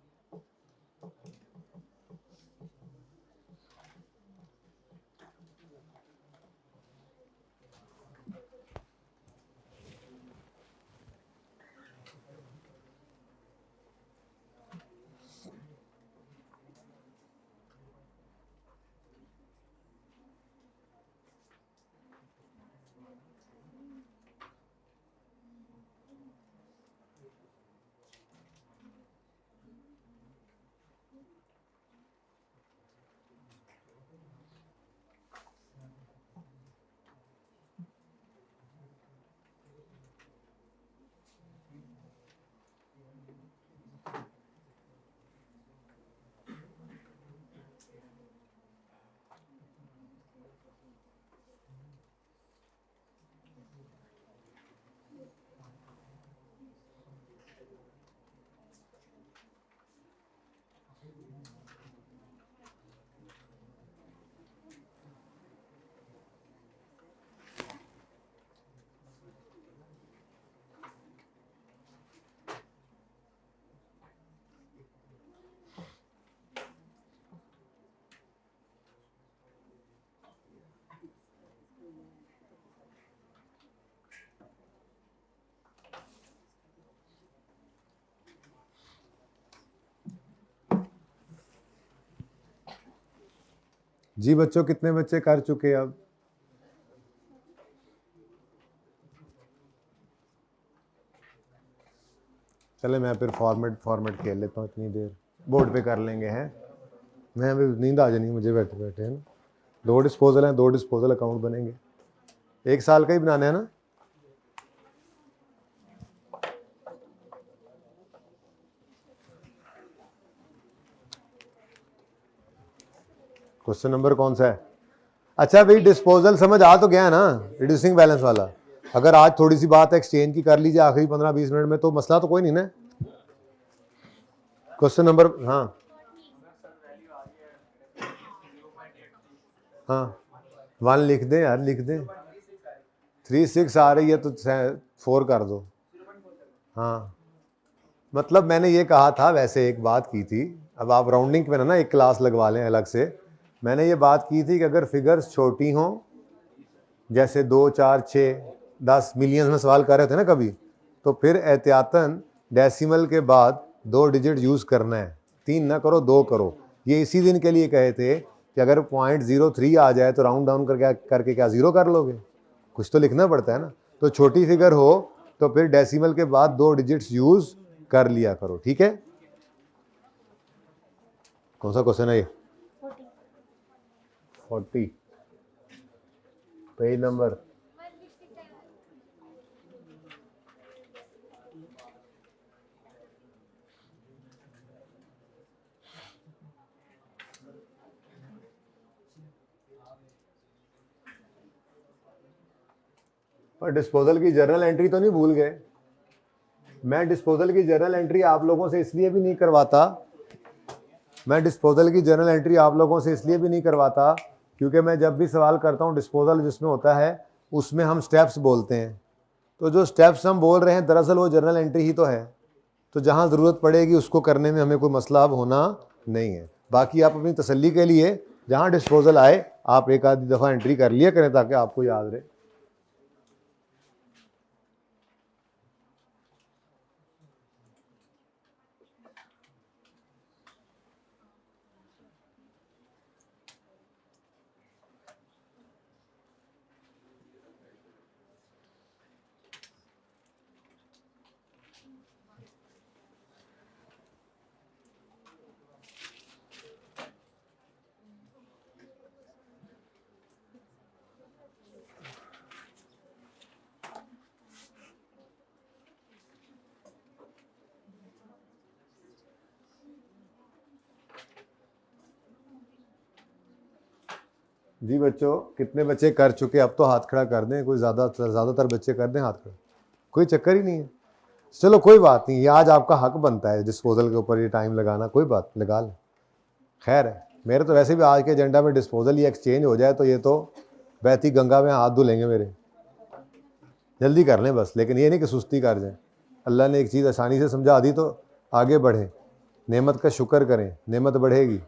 Speaker 1: जी बच्चों, कितने बच्चे कर चुके अब? चले मैं फिर फॉर्मेट खेल लेता हूँ, इतनी देर बोर्ड पे कर लेंगे हैं। मैं अभी नींद आ जानी मुझे बैठे बैठे, है ना। 2 डिस्पोजल हैं, 2 डिस्पोजल अकाउंट बनेंगे, 1 साल का ही बनाना है ना। क्वेश्चन नंबर कौन सा है? अच्छा भाई, डिस्पोजल समझ आ तो गया ना, रिड्यूसिंग बैलेंस वाला। अगर आज थोड़ी सी बात एक्सचेंज की कर लीजिए आखिरी 15-20 मिनट में, तो मसला तो कोई नहीं ना। क्वेश्चन नंबर, हाँ हाँ 1 लिख दें यार, लिख दें। 3.6 आ रही है तो 4 कर दो। हाँ मतलब मैंने ये कहा था, वैसे एक बात की थी, अब आप राउंडिंग में ना एक क्लास लगवा लें अलग से। मैंने ये बात की थी कि अगर फिगर्स छोटी हों, जैसे 2, 4, 6, 10 मिलियंस में सवाल कर रहे थे ना कभी, तो फिर एहतियातन डेसिमल के बाद 2 डिजिट यूज़ करना है, 3 ना करो, 2 करो। ये इसी दिन के लिए कहे थे कि अगर 0.03 आ जाए तो राउंड डाउन करके क्या 0 कर लोगे? कुछ तो लिखना पड़ता है ना। तो छोटी फिगर हो तो फिर डेसिमल के बाद 2 डिजिट्स यूज़ कर लिया करो, ठीक है। कौन सा क्वेश्चन है ये? 40 पेज नंबर। और डिस्पोजल की जर्नल एंट्री तो नहीं भूल गए? मैं डिस्पोजल की जर्नल एंट्री आप लोगों से इसलिए भी नहीं करवाता, मैं डिस्पोजल की जर्नल एंट्री आप लोगों से इसलिए भी नहीं करवाता क्योंकि मैं जब भी सवाल करता हूँ डिस्पोजल जिसमें होता है, उसमें हम स्टेप्स बोलते हैं। तो जो स्टेप्स हम बोल रहे हैं दरअसल वो जर्नल एंट्री ही तो है। तो जहाँ ज़रूरत पड़ेगी उसको करने में हमें कोई मसला अब होना नहीं है। बाकी आप अपनी तसल्ली के लिए जहाँ डिस्पोजल आए आप एक आधी दफ़ा एंट्री कर लिया करें ताकि आपको याद रहे। जी बच्चों, कितने बच्चे कर चुके? अब तो हाथ खड़ा कर दें, कोई ज़्यादातर बच्चे कर दें हाथ खड़ा, कोई चक्कर ही नहीं है। चलो कोई बात नहीं, ये आज आपका हक बनता है डिस्पोजल के ऊपर ये टाइम लगाना, कोई बात लगा लें, खैर है। मेरे तो वैसे भी आज के एजेंडा में डिस्पोजल ही एक्सचेंज हो जाए तो ये तो बहती गंगा में हाथ धुलेंगे मेरे। जल्दी कर लें बस, लेकिन ये नहीं कि सुस्ती कर जाएं। अल्लाह ने एक चीज़ आसानी से समझा दी तो आगे बढ़ें, नेमत का शुक्र करें, नेमत बढ़ेगी।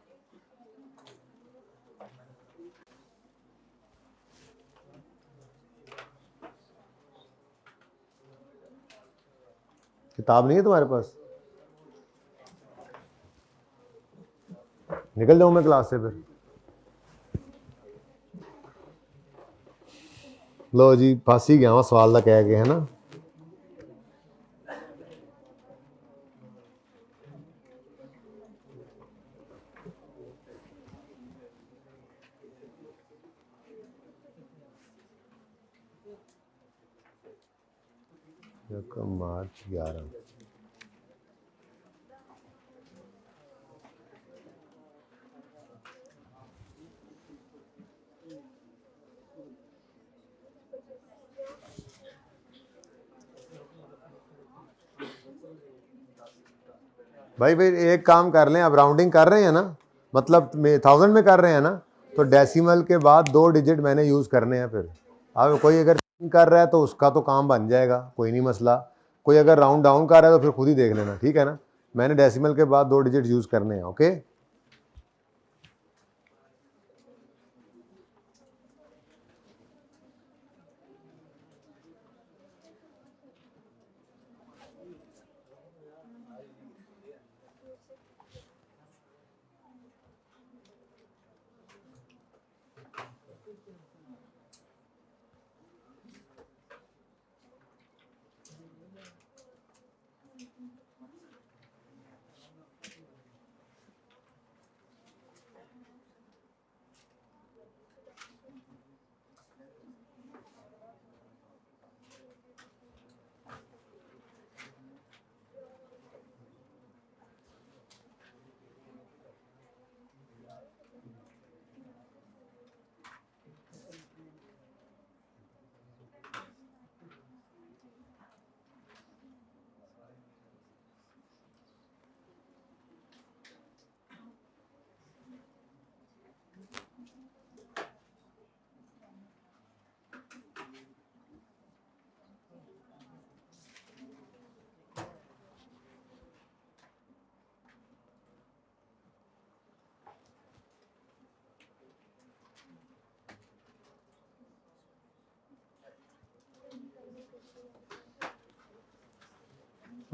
Speaker 1: किताब नहीं है तुम्हारे पास? निकल जाऊं मैं क्लास से फिर? लो जी, फांसी गया वहाँ सवाल का कह के, है ना। मार्च 11। भाई एक काम कर लें, अब राउंडिंग कर रहे हैं ना, मतलब 1000 में कर रहे हैं ना, तो डेसिमल के बाद 2 डिजिट मैंने यूज़ करने हैं। फिर अब कोई अगर कर रहा है तो उसका तो काम बन जाएगा, कोई नहीं मसला। कोई अगर राउंड डाउन कर रहा है तो फिर खुद ही देख लेना, ठीक है ना। मैंने डेसिमल के बाद 2 डिजिट यूज़ करने हैं, ओके।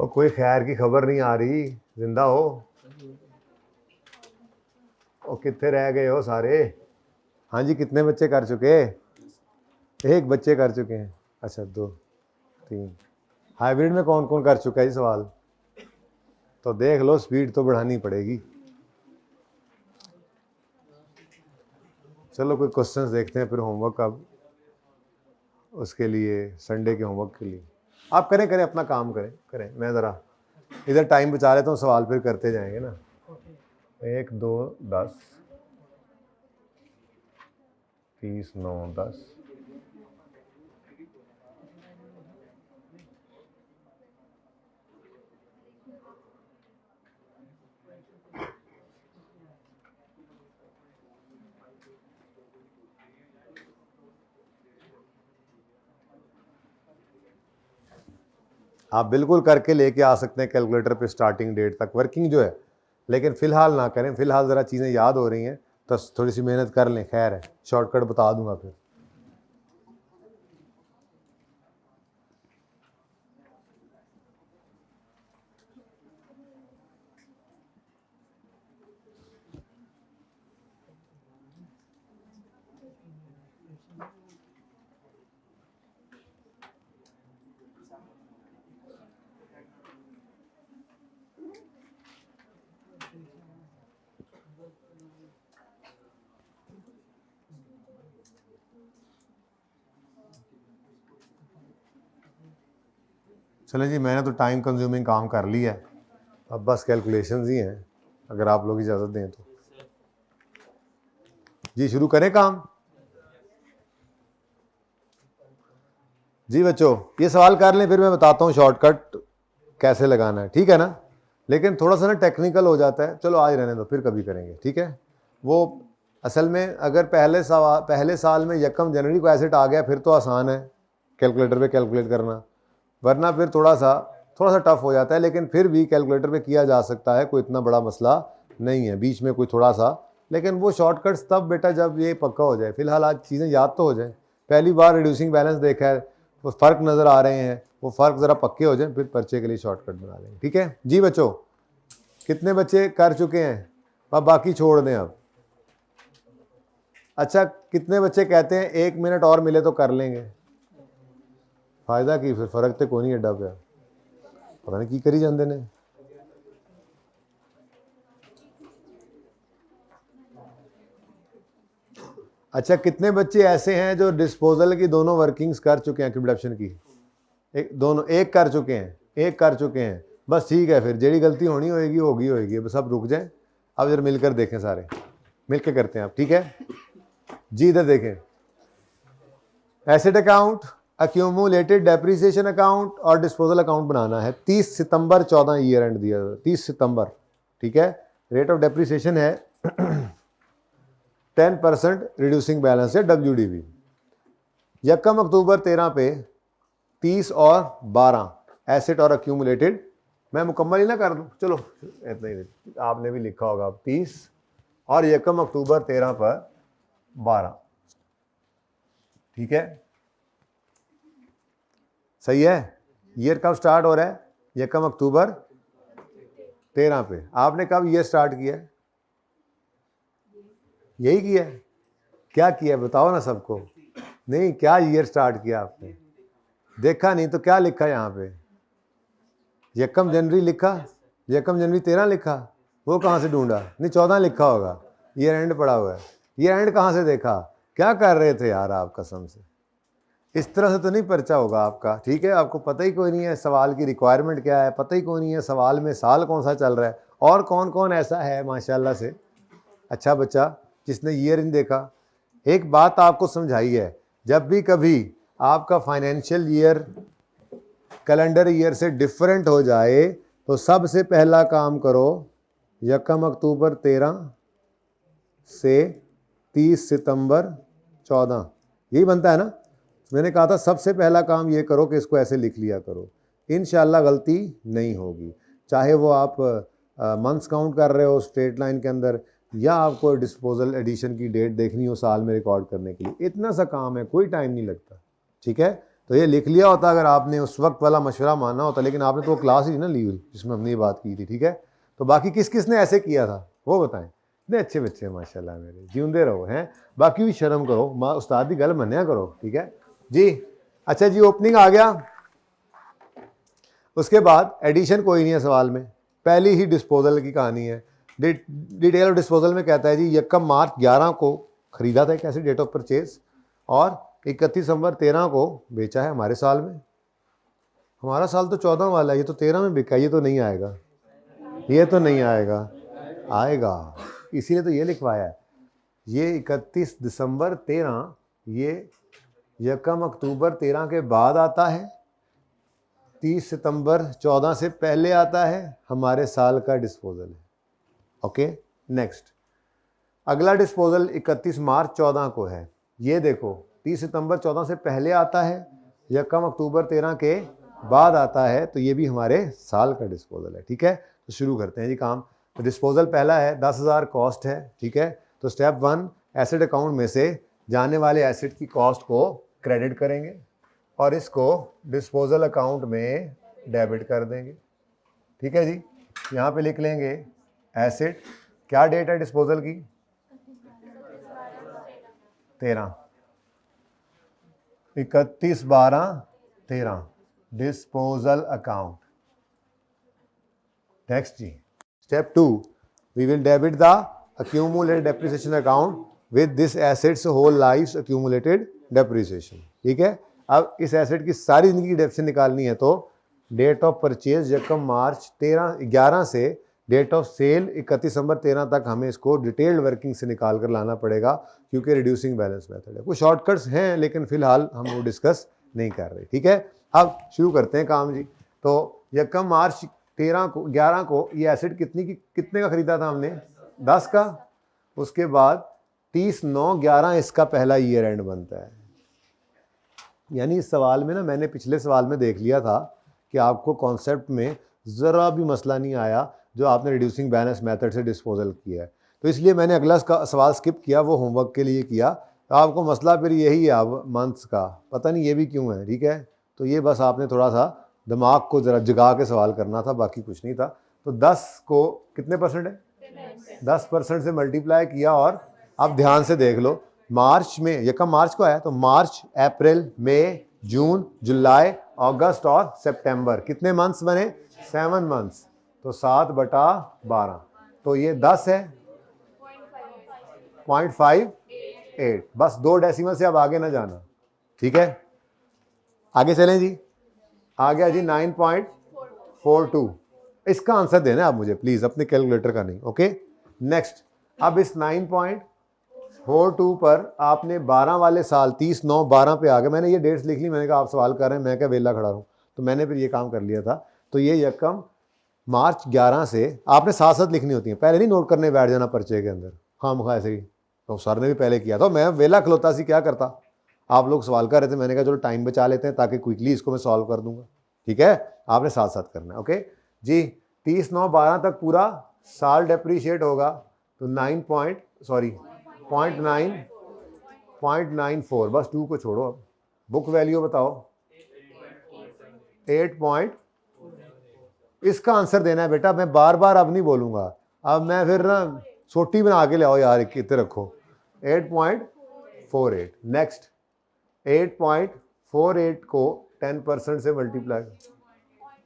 Speaker 1: और कोई खैर की खबर नहीं आ रही, जिंदा हो? और कितने रह गए हो सारे? हाँ जी, कितने बच्चे कर चुके? एक बच्चे कर चुके हैं, अच्छा 2 3। हाइब्रिड में कौन कौन कर चुका है जी सवाल? तो देख लो, स्पीड तो बढ़ानी पड़ेगी। चलो कोई क्वेश्चंस देखते हैं, फिर होमवर्क अब उसके लिए, संडे के होमवर्क के लिए आप करें अपना काम करें। मैं ज़रा इधर टाइम बचा लेता हूँ, सवाल फिर करते जाएंगे ना। 1 2 10 30 9 10। आप बिल्कुल करके लेके आ सकते हैं कैलकुलेटर पे स्टार्टिंग डेट तक वर्किंग जो है, लेकिन फ़िलहाल ना करें। फ़िलहाल ज़रा चीज़ें याद हो रही हैं तो थोड़ी सी मेहनत कर लें। खैर है, शॉर्टकट बता दूंगा फिर। चलें जी, मैंने तो टाइम कंज्यूमिंग काम कर लिया है, अब बस कैलकुलेशंस ही हैं, अगर आप लोग इजाज़त दें तो। जी शुरू करें काम? जी बच्चों, ये सवाल कर लें, फिर मैं बताता हूँ शॉर्टकट कैसे लगाना है, ठीक है ना? लेकिन थोड़ा सा ना टेक्निकल हो जाता है, चलो आज रहने दो, फिर कभी करेंगे, ठीक है? वो असल में अगर पहले साल में 1 जनवरी को एसेट आ गया फिर तो आसान है कैलकुलेटर पे कैलकुलेट करना, वरना फिर थोड़ा सा टफ हो जाता है। लेकिन फिर भी कैलकुलेटर पे किया जा सकता है, कोई इतना बड़ा मसला नहीं है। बीच में कोई थोड़ा सा, लेकिन वो शॉर्टकट्स तब बेटा जब ये पक्का हो जाए। फिलहाल आज चीज़ें याद तो हो जाए। पहली बार रिड्यूसिंग बैलेंस देखा है, वो फ़र्क नज़र आ रहे हैं, वो फ़र्क ज़रा पक्के हो जाए, फिर पर्चे के लिए शॉर्टकट बना लेंगे, ठीक है जी बच्चों? कितने बच्चे कर चुके हैं? अब बाकी छोड़ दें अब। अच्छा, कितने बच्चे कहते हैं 1 मिनट और मिले तो कर लेंगे? फायदा की फिर फर्क तो कोई नहीं एडा पे, पता नहीं की करी जाते ने। अच्छा, कितने बच्चे ऐसे हैं जो डिस्पोजल की दोनों वर्किंग्स कर चुके हैं क्रिप्टोप्शन की? एक कर चुके हैं, बस ठीक है। फिर जेडी गलती होनी होगी, बस अब रुक जाए। अब इधर मिलकर देखें, सारे मिलकर करते हैं आप, ठीक है जी? इधर देखें, asset account, accumulated depreciation account और डिस्पोजल अकाउंट बनाना है। 30 सितंबर 14 ईयर एंड दिया, 30 सितंबर, ठीक है? रेट ऑफ डेप्रिसिएशन है 10% रिड्यूसिंग बैलेंस है WDB। 1 अक्टूबर 13 पे 30 और 12 एसेट और एक्यूमुलेटेड, मैं मुकम्मल ही ना कर दूँ, चलो इतना ही, आपने भी लिखा होगा 30 और 1 अक्टूबर 13 पर 12, ठीक है? सही है? ईयर कब स्टार्ट हो रहा है? 1 अक्टूबर 13 पे। आपने कब ईयर स्टार्ट किया है? यही किया है? क्या किया है बताओ ना सबको। नहीं, क्या ईयर स्टार्ट किया आपने? देखा नहीं तो क्या लिखा यहाँ पे? 1 जनवरी लिखा, 1 जनवरी 13 लिखा, वो कहाँ से ढूंढा? नहीं 14 लिखा होगा, ईयर एंड पड़ा हुआ है। ईयर एंड कहाँ से देखा? क्या कर रहे थे यार आप, कसम से। इस तरह से तो नहीं पर्चा होगा आपका, ठीक है? आपको पता ही कोई नहीं है सवाल की रिक्वायरमेंट क्या है, पता ही कोई नहीं है सवाल में साल कौन सा चल रहा है, और कौन कौन ऐसा है माशाल्लाह से अच्छा बच्चा जिसने ईयर नहीं देखा। एक बात आपको समझाई है, जब भी कभी आपका फाइनेंशियल ईयर कैलेंडर ईयर से डिफरेंट हो जाए तो सबसे पहला काम करो 1 अक्टूबर 13 से 30 सितंबर 14, यही बनता है ना? मैंने कहा था सबसे पहला काम ये करो कि इसको ऐसे लिख लिया करो, इंशाल्लाह गलती नहीं होगी। चाहे वो आप मंथ्स काउंट कर रहे हो स्ट्रेट लाइन के अंदर, या आपको डिस्पोजल एडिशन की डेट देखनी हो साल में रिकॉर्ड करने के लिए, इतना सा काम है, कोई टाइम नहीं लगता, ठीक है? तो ये लिख लिया होता अगर आपने उस वक्त वाला मशवरा माना होता, लेकिन आपने तो वो क्लास ही ना ली हुई जिसमें हमने ये बात की थी, ठीक है। तो बाकी किस किस ने ऐसे किया था वो बताएं। इतने अच्छे बच्चे हैं माशाल्लाह मेरे, जीवंदे रहो हैं। बाकी भी शर्म करो, माँ उस्ताद की गल मन्या करो, ठीक है जी। अच्छा जी, ओपनिंग आ गया। उसके बाद एडिशन कोई नहीं है सवाल में, पहली ही डिस्पोजल की कहानी है। डिटेल ऑफ डिस्पोजल में कहता है जी 1 मार्च 11 को खरीदा था एक ऐसे डेट ऑफ परचेज, और 31 दिसंबर 13 को बेचा है हमारे साल में। हमारा साल तो 14 वाला है, ये तो 13 में बिका, ये तो नहीं आएगा, ये तो नहीं आएगा, आएगा, इसीलिए तो ये लिखवाया है। ये 31 दिसंबर 13, ये 1 अक्टूबर 13 के बाद आता है, 30 सितंबर 14 से पहले आता है, हमारे साल का डिस्पोजल है। ओके, नेक्स्ट अगला डिस्पोजल 31 मार्च 14 को है। ये देखो 30 सितंबर 14 से पहले आता है, 1 अक्टूबर 13 के बाद आता है, तो ये भी हमारे साल का डिस्पोजल है, ठीक है। तो शुरू करते हैं जी काम। तो डिस्पोजल पहला है 10,000 कॉस्ट है, ठीक है। तो स्टेप 1, एसेट अकाउंट में से जाने वाले एसेट की कॉस्ट को क्रेडिट करेंगे और इसको डिस्पोजल अकाउंट में डेबिट कर देंगे, ठीक है जी। यहाँ पे लिख लेंगे एसेट, क्या डेट है डिस्पोजल की, 13, 31/12/13 डिस्पोजल अकाउंट। नेक्स्ट जी, step 2, we will debit the accumulated depreciation account with this assets whole lives accumulated depreciation, ठीक है। अब इस एसेट की सारी जिंदगी की डेप्रिसिएशन निकालनी है, तो डेट ऑफ परचेज 1 मार्च 11 से डेट ऑफ सेल 31 दिसंबर 13 तक हमें इसको डिटेल्ड वर्किंग से निकाल कर लाना पड़ेगा, क्योंकि रिड्यूसिंग बैलेंस मेथड है। कुछ शॉर्टकट्स हैं लेकिन फिलहाल हम वो डिस्कस नहीं कर रहे, ठीक है। अब शुरू करते हैं काम जी। तो 1 मार्च 11 को ये एसेट कितने का खरीदा था हमने, 10 का। उसके बाद 30/9/11 इसका पहला ईयर एंड बनता है। यानी इस सवाल में ना, मैंने पिछले सवाल में देख लिया था कि आपको कॉन्सेप्ट में ज़रा भी मसला नहीं आया जो आपने रिड्यूसिंग बैलेंस मेथड से डिस्पोजल किया है, तो इसलिए मैंने अगला सवाल स्किप किया, वो होमवर्क के लिए किया। तो आपको मसला फिर यही है अब मंथ्स का, पता नहीं ये भी क्यों है, ठीक है। तो ये बस आपने थोड़ा सा दिमाग को ज़रा जगा के सवाल करना था, बाकी कुछ नहीं था। तो 10 को कितने परसेंट है, 10% से मल्टीप्लाई किया, और अब ध्यान से देख लो, मार्च में 1 मार्च को आया, तो मार्च, अप्रैल, मई, जून, जुलाई, अगस्त और सितंबर, कितने मंथ्स बने, 7 मंथ्स। तो 7/12, तो ये 10 है, 0.58, बस 2 डेसिमल से अब आगे ना जाना, ठीक है। आगे चलें जी, आ गया जी 9.42। इसका आंसर देना है आप मुझे प्लीज, अपने कैलकुलेटर का नहीं, ओके। नेक्स्ट, अब इस 9.42 पर आपने 12 वाले साल 30/9/12 पे आ गए। मैंने ये डेट्स लिख ली, मैंने कहा आप सवाल कर रहे हैं, मैं क्या वेला खड़ा हूँ, तो मैंने फिर ये काम कर लिया था। तो ये 1 मार्च 11 से आपने साथ साथ लिखनी होती है, पहले नहीं नोट करने बैठ जाना पर्चे के अंदर खामखा ऐसे ही। तो सर ने भी पहले किया था, मैं वेला खलोता सी क्या करता, आप लोग सवाल कर रहे थे, मैंने कहा चलो टाइम बचा लेते हैं ताकि क्विकली इसको मैं सॉल्व कर दूंगा, ठीक है। आपने साथ साथ करना है, ओके जी। 30/9/12 तक पूरा साल डेप्रीशिएट होगा, तो 0.94, बस 2 को छोड़ो। अब बुक वैल्यू बताओ, 8 इसका आंसर देना है बेटा, मैं बार बार अब नहीं बोलूंगा, अब मैं फिर ना सोटी बना के ले आओ यार, कितने रखो, 8.48। नेक्स्ट, 8.48 को 10% से मल्टीप्लाई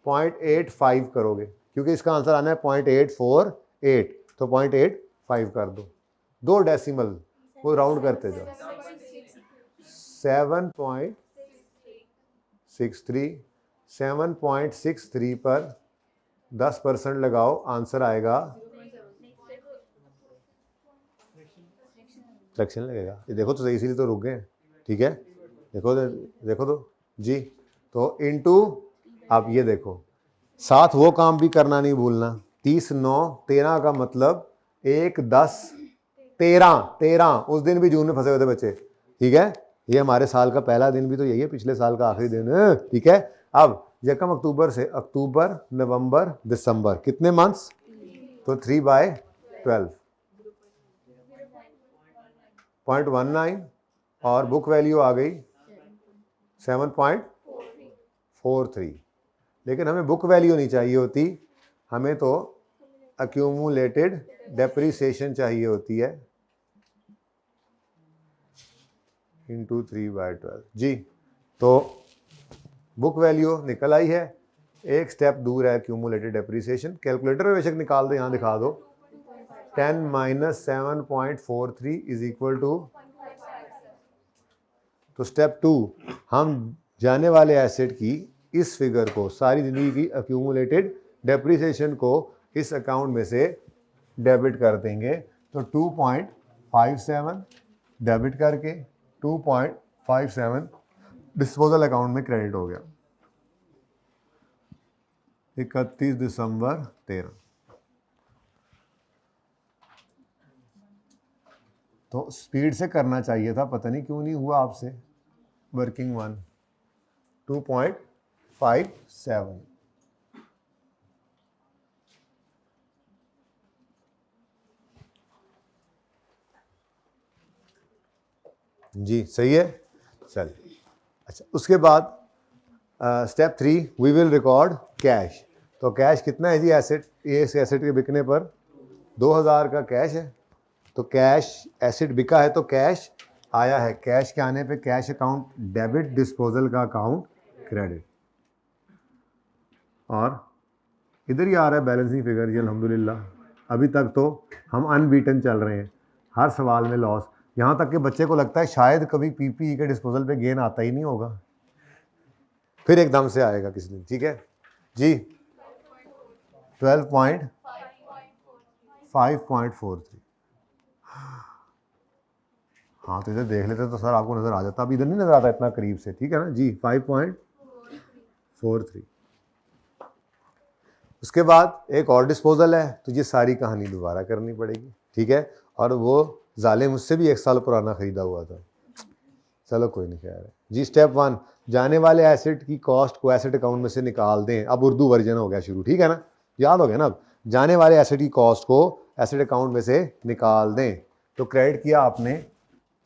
Speaker 1: 0.85 करोगे, क्योंकि इसका आंसर आना है 0.848, तो 0.85 कर दो, 2 डेसिमल वो राउंड करते जाओ, 7.63 पर 10% लगाओ, आंसर आएगा, फ्रैक्शन लगेगा, ये देखो तो सही, इसीलिए तो रुक गए, ठीक है। देखो तो जी, तो इनटू, आप ये देखो, साथ वो काम भी करना नहीं भूलना, 30/9/13 का मतलब 1/10/13, उस दिन भी जून में फंसे हुए थे बच्चे, ठीक है। ये हमारे साल का पहला दिन भी तो यही है, पिछले साल का आखिरी दिन, ठीक है। अब 1 अक्टूबर से अक्टूबर, नवंबर, दिसंबर, कितने मंथ्स, तो 3/12, 0.19, और बुक वैल्यू आ गई 7.42, 43, लेकिन हमें बुक वैल्यू नहीं चाहिए होती, हमें तो अक्यूमुलेटेड डेप्रिसिएशन चाहिए होती है इंटू 3/12 जी। तो बुक वैल्यू निकल आई है, एक स्टेप दूर है अक्यूमुलेटेड डेप्रिसिएशन। कैलकुलेटर में बेशक निकाल दो, यहाँ दिखा दो 10 माइनस 7.43 इज इक्वल टू, तो स्टेप 2 हम जाने वाले एसेट की इस फिगर को, सारी जिंदगी की अक्यूमुलेटेड डेप्रिसिएशन को इस अकाउंट में से डेबिट कर देंगे। तो 2.57 डेबिट करके 2.57 डिस्पोजल अकाउंट में क्रेडिट हो गया 31 दिसंबर 13। तो स्पीड से करना चाहिए था, पता नहीं क्यों नहीं हुआ आपसे। वर्किंग 1 2.57 जी, सही है। चल अच्छा, उसके बाद step 3 we will record cash. तो कैश कितना है जी एसेट, ये इस एसेट के बिकने पर 2000 का कैश है। तो कैश एसेट बिका है तो कैश आया है, कैश के आने पे कैश अकाउंट डेबिट, डिस्पोजल का अकाउंट क्रेडिट। और इधर ही आ रहा है बैलेंसिंग फिगर जी, अल्हम्दुलिल्लाह। अभी तक तो हम अनबीटन चल रहे हैं, हर सवाल में लॉस। यहाँ तक कि बच्चे को लगता है शायद कभी पीपीई के डिस्पोजल पे गेन आता ही नहीं होगा, फिर एकदम से आएगा किसी दिन। ठीक है जी, 12.543। हाँ तो इधर देख लेते तो सर आपको नज़र आ जाता, अभी इधर नहीं नज़र आता इतना करीब से। ठीक है ना जी, 5.43। उसके बाद एक और डिस्पोजल है, तो ये सारी कहानी दोबारा करनी पड़ेगी। ठीक है, और वो जालिम मुझसे भी 1 साल पुराना ख़रीदा हुआ था, चलो कोई नहीं, खैर है जी। स्टेप 1 जाने वाले एसेट की कॉस्ट को एसेट अकाउंट में से निकाल दें। अब उर्दू वर्जन हो गया शुरू, ठीक है ना, याद हो गया ना। अब जाने वाले एसेट की कॉस्ट को एसेट अकाउंट में से निकाल दें। तो क्रेडिट किया आपने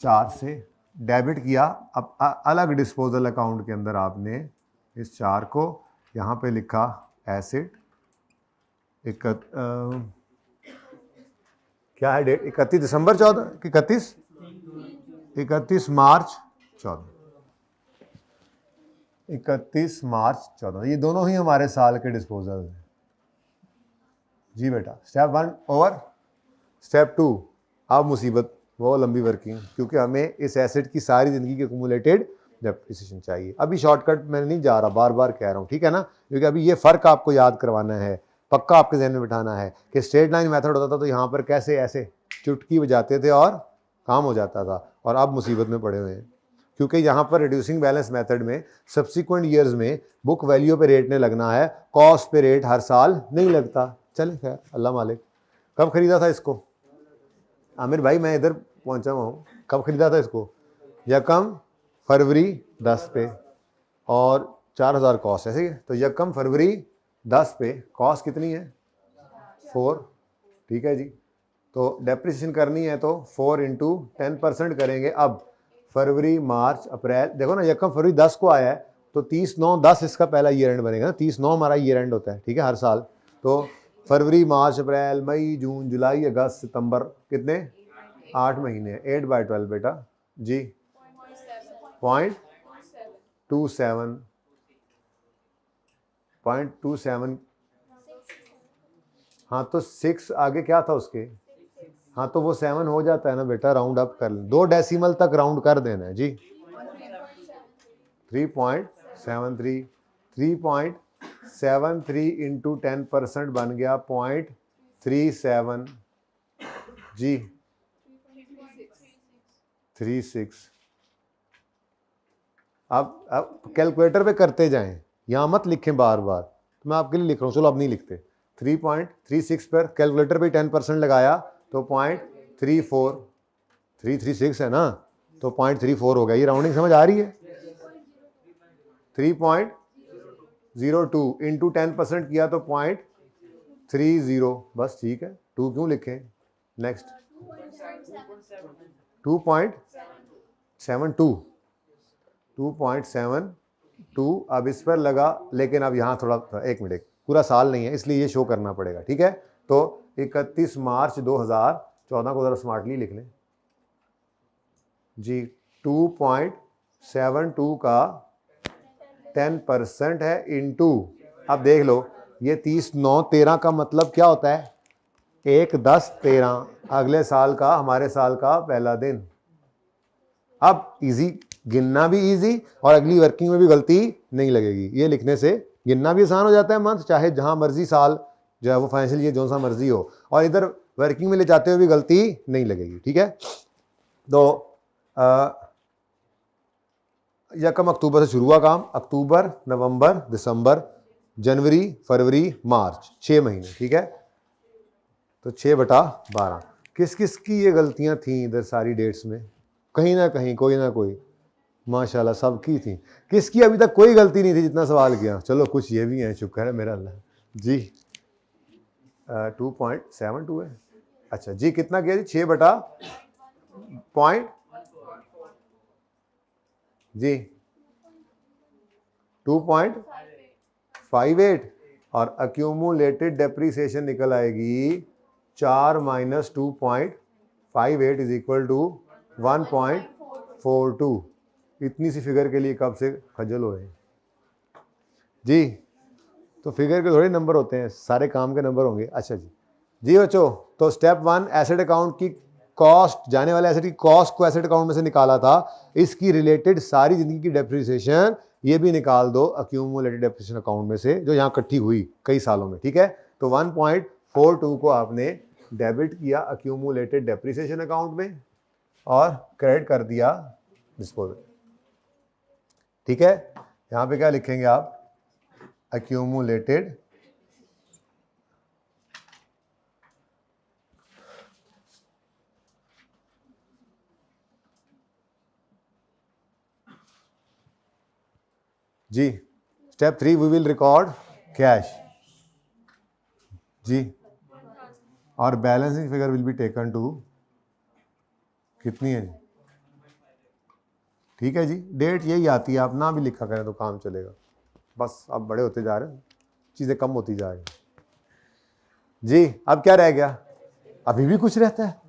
Speaker 1: 4 से, डेबिट किया अब अलग डिस्पोजल अकाउंट के अंदर आपने इस 4 को यहाँ पे लिखा एसेट। क्या है डेट, 31 दिसंबर 14 कि 31 मार्च 14, 31 मार्च 14, ये दोनों ही हमारे साल के डिस्पोजल हैं जी बेटा। Step 1 over. स्टेप 2 अब मुसीबत, वो लंबी वर्किंग, क्योंकि हमें इस एसेट की सारी ज़िंदगी की एक्यूमुलेटेड डेप्रिसिएशन चाहिए। अभी शॉर्टकट मैं नहीं जा रहा, बार बार कह रहा हूँ, ठीक है ना, क्योंकि अभी ये फ़र्क आपको याद करवाना है, पक्का आपके जहन में बिठाना है कि स्ट्रेट लाइन मेथड होता था तो यहाँ पर कैसे ऐसे चुटकी बजाते थे और काम हो जाता था, और अब मुसीबत में पड़े हुए हैं, क्योंकि यहाँ पर रिड्यूसिंग बैलेंस मेथड में सब्सिक्वेंट ईयर्स में बुक वैल्यू पे रेट ने लगना है, कॉस्ट पे रेट हर साल नहीं लगता। चले खैर, अल्लाह मालिक। कब खरीदा था इसको आमिर भाई, मैं इधर पहुँचा हुआ हूँ, कब खरीदा था इसको? 1 फरवरी 10 पे, और 4000 कॉस्ट है, सही है। तो 1 फरवरी 10 पे कॉस्ट कितनी है? 4, ठीक है जी। तो डेप्रिसिएशन करनी है तो 4 इंटू 10% करेंगे। अब फरवरी मार्च अप्रैल, देखो ना 1 फरवरी 10 को आया है, तो 30/9/10 इसका पहला ईयर एंड बनेगा ना, 30/9 हमारा ईयर एंड होता है, ठीक है, हर साल। तो फरवरी मार्च अप्रैल मई जून जुलाई अगस्त सितंबर, कितने? 8 महीने, 8/12 बेटा जी, 0.27 हाँ तो 6 आगे क्या था उसके, हाँ तो वो 7 हो जाता है ना बेटा, राउंड अप कर लें, 2 डेसिमल तक राउंड कर देना है जी। 3.73, 3.73 इंटू 10% बन गया 0.37 जी, 36। अब कैलकुलेटर पे करते जाएं, यहाँ मत लिखें बार बार, तो मैं आपके लिए लिख रहा हूँ, चलो अब नहीं लिखते। 3.36 पर कैलकुलेटर पे 10% लगाया तो 0.34, 336 है ना, तो 0.34 हो गया। ये राउंडिंग समझ आ रही है? 3.02 इंटू 10% किया तो 0.30, बस ठीक है, 2 क्यों लिखें। नेक्स्ट 2.72 2, अब इस पर लगा, लेकिन अब यहाँ थोड़ा एक मिनट, पूरा साल नहीं है इसलिए ये शो करना पड़ेगा, ठीक है। तो 31 मार्च 2014 को ज़रा स्मार्टली लिख लें जी। 2.72 का 10% है इनटू, अब देख लो ये 30 9 13 का मतलब क्या होता है, 1 10 13, अगले साल का, हमारे साल का पहला दिन। अब इजी, गिनना भी इजी और अगली वर्किंग में भी गलती नहीं लगेगी। ये लिखने से गिनना भी आसान हो जाता है मंथ, चाहे जहां मर्जी साल जो है वो फाइनेंशियल ईयर जो सा मर्जी हो, और इधर वर्किंग में ले जाते हुए भी गलती नहीं लगेगी, ठीक है। तो यकम अक्टूबर से शुरू हुआ काम, अक्टूबर नवंबर दिसंबर जनवरी फरवरी मार्च, 6 महीने, ठीक है। तो 6/12। किस किस की ये गलतियां थी इधर सारी डेट्स में, कहीं ना कहीं कोई ना कोई, माशाल्लाह सबकी थी। किसकी अभी तक कोई गलती नहीं थी जितना सवाल किया, चलो कुछ ये भी है, शुक्र है मेरा अल्लाह जी। 2.72 है, अच्छा जी, कितना किया जी, 6/. जी 2.58, और अक्यूमुलेटेड डेप्रीसिएशन निकल आएगी 4 - 2.58 इज इक्वल टू 1.42। इतनी सी फिगर के लिए कब से खजल हो रहे हैं जी। तो फिगर के थोड़े नंबर होते हैं, सारे काम के नंबर होंगे। अच्छा जी जी बच्चों, तो स्टेप 1 एसेट अकाउंट की कॉस्ट, जाने वाले एसेट की कॉस्ट को एसेट अकाउंट में से निकाला था, इसकी रिलेटेड सारी जिंदगी की डेप्रिसिएशन ये भी निकाल दो अक्यूमुलेटेड डेप्रिसिएशन अकाउंट में से, जो यहाँ इकट्ठी हुई कई सालों में, ठीक है। तो 1.42 को आपने डेबिट किया अक्यूमुलेटेड डेप्रिसिएशन अकाउंट में और क्रेडिट कर दिया डिस्पोजल, ठीक है। यहाँ पे क्या लिखेंगे आप, अक्यूमुलेटेड जी। Step 3 we will record cash जी, और balancing figure will be taken to, कितनी है जी, ठीक है जी। डेट यही आती है, आप ना भी लिखा करें तो काम चलेगा, बस आप बड़े होते जा रहे हैं, चीज़ें कम होती जा रही जी। अब क्या रह गया, अभी भी कुछ रहता है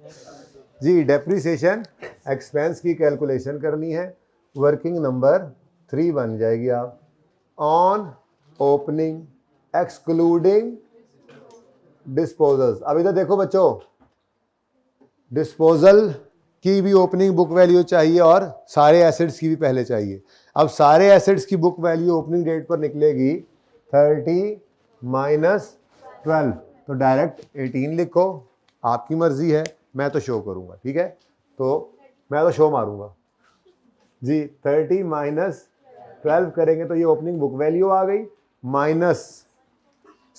Speaker 1: जी। डेप्रिसिएशन एक्सपेंस की कैलकुलेशन करनी है, वर्किंग नंबर 3 बन जाएगी आप, ऑन ओपनिंग एक्सक्लूडिंग डिस्पोजल्स। अब इधर देखो बच्चों, डिस्पोजल की भी ओपनिंग बुक वैल्यू चाहिए और सारे एसेट्स की भी पहले चाहिए। अब सारे एसेट्स की बुक वैल्यू ओपनिंग डेट पर निकलेगी 30 - 12, तो डायरेक्ट 18 लिखो, आपकी मर्जी है, मैं तो शो करूंगा, ठीक है। तो मैं तो शो मारूंगा जी। 30 - 12 करेंगे तो ये ओपनिंग बुक वैल्यू आ गई, माइनस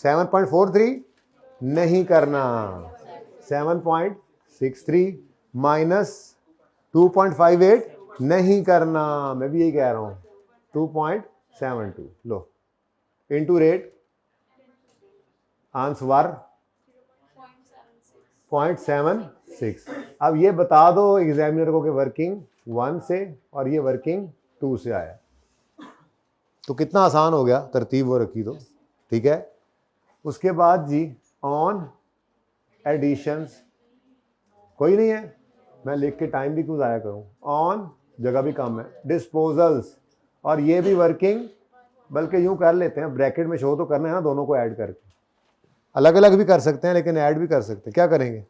Speaker 1: 7.43 नहीं करना, 7.63 माइनस 2.58 नहीं करना, मैं भी यही कह रहा हूं, 2.72 लो, इनटू रेट आंसर 0.76। अब ये बता दो एग्जामिनर को कि वर्किंग 1 से और ये वर्किंग 2 से आया, तो कितना आसान हो गया, तरतीब वो रखी तो, ठीक है। उसके बाद जी ऑन एडिशंस, कोई नहीं है, मैं लिख के टाइम भी क्यों ज़ाया करूं, ऑन जगह भी कम है, डिस्पोजल्स, और ये भी वर्किंग, बल्कि यूं कर लेते हैं, ब्रैकेट में शो तो करना है ना, दोनों को ऐड करके, अलग अलग भी कर सकते हैं लेकिन ऐड भी कर सकते हैं, क्या करेंगे,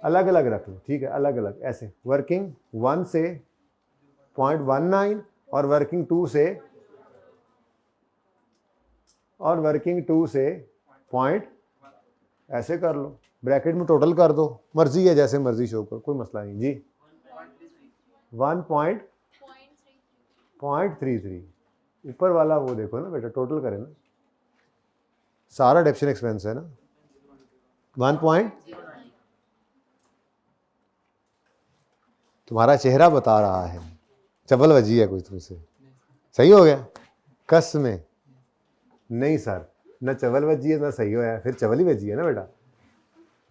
Speaker 1: अलग अलग रख लो, ठीक है, अलग अलग ऐसे, वर्किंग 1 से 0.19 और वर्किंग 2 से, और वर्किंग 2 से पॉइंट, ऐसे कर लो, ब्रैकेट में टोटल कर दो, मर्जी है जैसे मर्जी शो करो, कोई मसला नहीं जी। 1.33 ऊपर वाला वो देखो ना बेटा, टोटल करें ना, सारा डेप्शन एक्सपेंस है ना, 1. तुम्हारा चेहरा बता रहा है चबल वजी है कुछ तुमसे, सही हो गया, कस में नहीं सर, ना चवल वजी है ना सही हो है, फिर चवल ही वजी है ना बेटा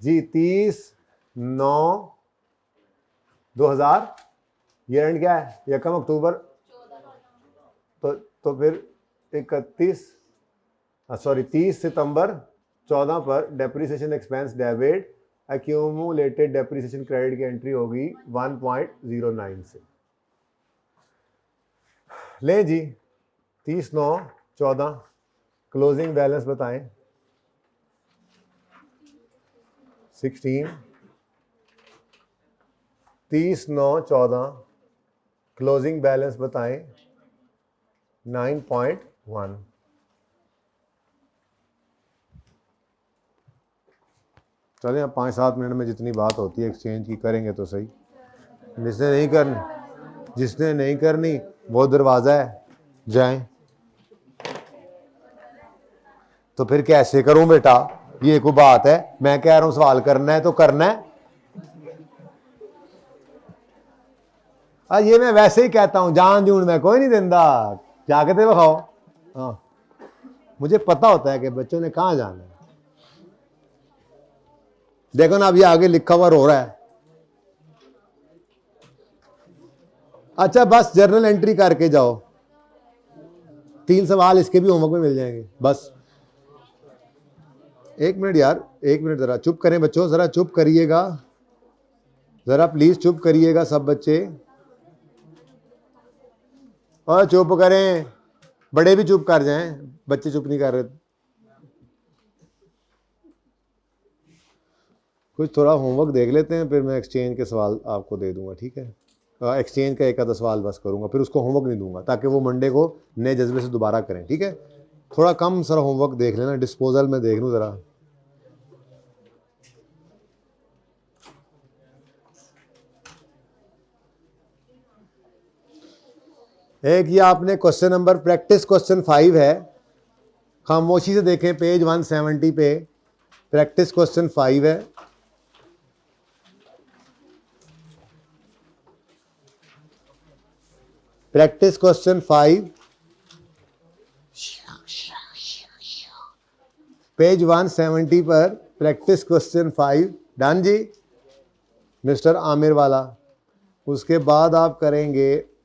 Speaker 1: जी। 30/9/2000 ये एंड क्या है, 1 अक्टूबर, तो फिर 30 सितंबर 14 पर depreciation expense debit, accumulated depreciation credit की एंट्री होगी 1.09 से। ले जी 30/9/14 क्लोजिंग बैलेंस बताएं। 16 30/9/14 क्लोजिंग बैलेंस बताएं 9.1। चलें अब 5-7 मिनट में जितनी बात होती है एक्सचेंज की करेंगे तो सही। जिसने नहीं करनी वो दरवाज़ा है, जाएं। तो फिर कैसे करूं बेटा, ये कोई बात है? मैं कह रहा हूं सवाल करना है तो करना है। ये मैं वैसे ही कहता हूं, जान जून मैं कोई नहीं देता, जाके तो दिखाओ। हाँ, मुझे पता होता है कि बच्चों ने कहाँ जाना है। देखो ना, अभी आगे लिखा हुआ रो रहा है। अच्छा बस जर्नल एंट्री करके जाओ, 3 सवाल इसके भी होमवर्क में मिल जाएंगे। बस 1 मिनट यार, 1 मिनट, जरा चुप करें बच्चों, जरा चुप करिएगा, जरा प्लीज चुप करिएगा सब बच्चे। और चुप करें, बड़े भी चुप कर जाएं, बच्चे चुप नहीं कर रहे। कुछ थोड़ा होमवर्क देख लेते हैं, फिर मैं एक्सचेंज के सवाल आपको दे दूंगा, ठीक है? एक्सचेंज का एक आधा सवाल बस करूंगा, फिर उसको होमवर्क नहीं दूंगा, ताकि वो मंडे को नए जज्बे से दोबारा करें, ठीक है? थोड़ा कम सारा होमवर्क देख लेना, डिस्पोजल में देख लूँ ज़रा। एक ये आपने क्वेश्चन नंबर, प्रैक्टिस क्वेश्चन 5 है, खामोशी से देखें, पेज 170 पे प्रैक्टिस क्वेश्चन 5 है। प्रैक्टिस क्वेश्चन 5 पेज 170 पर प्रैक्टिस क्वेश्चन 5। डन जी मिस्टर आमिर वाला। उसके बाद आप करेंगे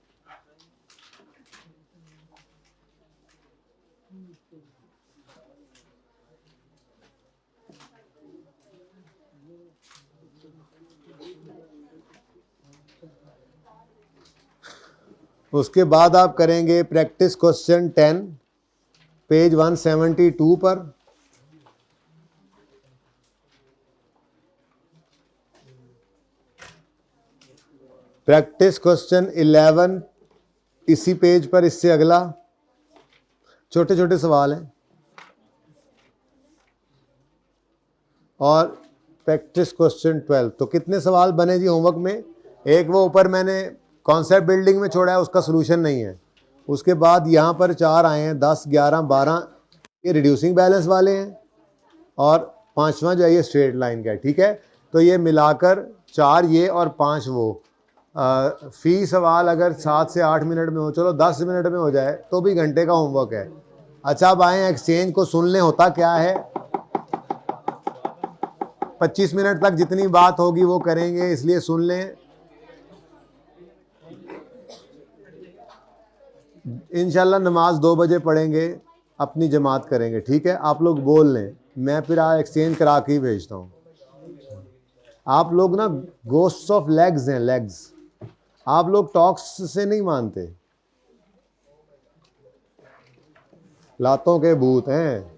Speaker 1: प्रैक्टिस क्वेश्चन 10 पेज 172 पर। प्रैक्टिस क्वेश्चन 11 इसी पेज पर, इससे अगला, छोटे छोटे सवाल हैं। और प्रैक्टिस क्वेश्चन 12। तो कितने सवाल बने जी होमवर्क में? एक वो ऊपर मैंने कॉन्सेप्ट बिल्डिंग में छोड़ा है, उसका सलूशन नहीं है। उसके बाद यहाँ पर 4 आए हैं, 10, 11, 12, ये रिड्यूसिंग बैलेंस वाले हैं, और 5वां जो है ये स्ट्रेट लाइन का है, ठीक है? तो ये मिलाकर 4 ये और 5 वो। फी सवाल अगर 7 से 8 मिनट में हो, चलो 10 मिनट में हो जाए तो भी घंटे का होमवर्क है। अच्छा अब आए एक्सचेंज को सुन लें, होता क्या है। 25 मिनट तक जितनी बात होगी वो करेंगे, इसलिए सुन लें। इंशाल्लाह नमाज 2 बजे पढ़ेंगे, अपनी जमात करेंगे, ठीक है? आप लोग बोल लें, मैं फिर एक्सचेंज करा के ही भेजता हूँ। आप लोग ना गोस्ट्स ऑफ लेग्स हैं, लेग्स। आप लोग टॉक्स से नहीं मानते, लातों के भूत हैं,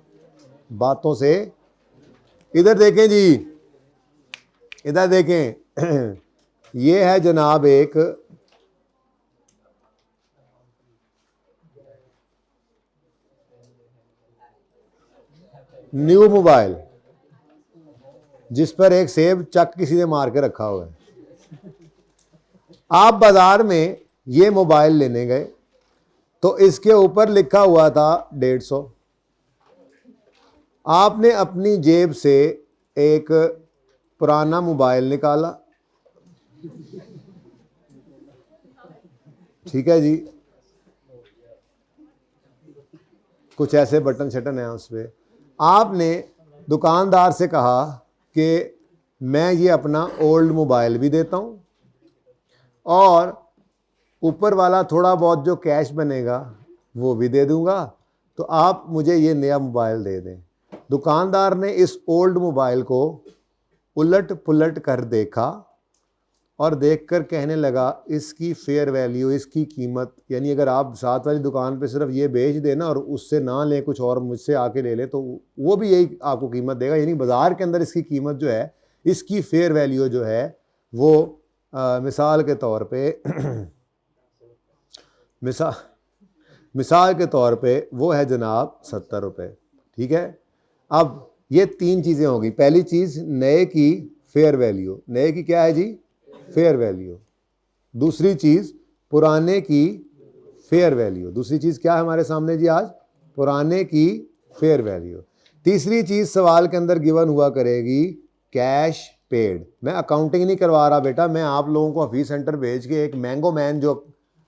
Speaker 1: बातों से। इधर देखें जी, इधर देखें ये है जनाब एक न्यू मोबाइल, जिस पर एक सेब चक किसी ने मार के रखा हुआ है। आप बाजार में ये मोबाइल लेने गए तो इसके ऊपर लिखा हुआ था 150। आपने अपनी जेब से एक पुराना मोबाइल निकाला, ठीक है जी, कुछ ऐसे बटन शटन है उस पर। आपने दुकानदार से कहा कि मैं ये अपना ओल्ड मोबाइल भी देता हूँ, और ऊपर वाला थोड़ा बहुत जो कैश बनेगा वो भी दे दूंगा, तो आप मुझे ये नया मोबाइल दे दें। दुकानदार ने इस ओल्ड मोबाइल को उलट पुलट कर देखा और देखकर कहने लगा इसकी फेयर वैल्यू, इसकी कीमत, यानी अगर आप साथ वाली दुकान पे सिर्फ ये बेच देना और उससे ना लें कुछ और मुझसे आके ले लें तो वो भी यही आपको कीमत देगा। यानी बाज़ार के अंदर इसकी कीमत जो है, इसकी फेयर वैल्यू जो है वो मिसाल के तौर पे मिसाल के तौर पे वो है जनाब 70 रुपये। ठीक है, अब ये 3 चीज़ें होगी। पहली चीज़ नए की फेयर वैल्यू, नए की क्या है जी? Fair value. दूसरी चीज़ पुराने की फेयर वैल्यू। दूसरी चीज़ क्या है हमारे सामने जी आज? पुराने की फेयर वैल्यू। तीसरी चीज़ सवाल के अंदर गिवन हुआ करेगी कैश पेड। मैं अकाउंटिंग नहीं करवा रहा बेटा, मैं आप लोगों को हफीज़ सेंटर भेज के एक मैंगो मैन जो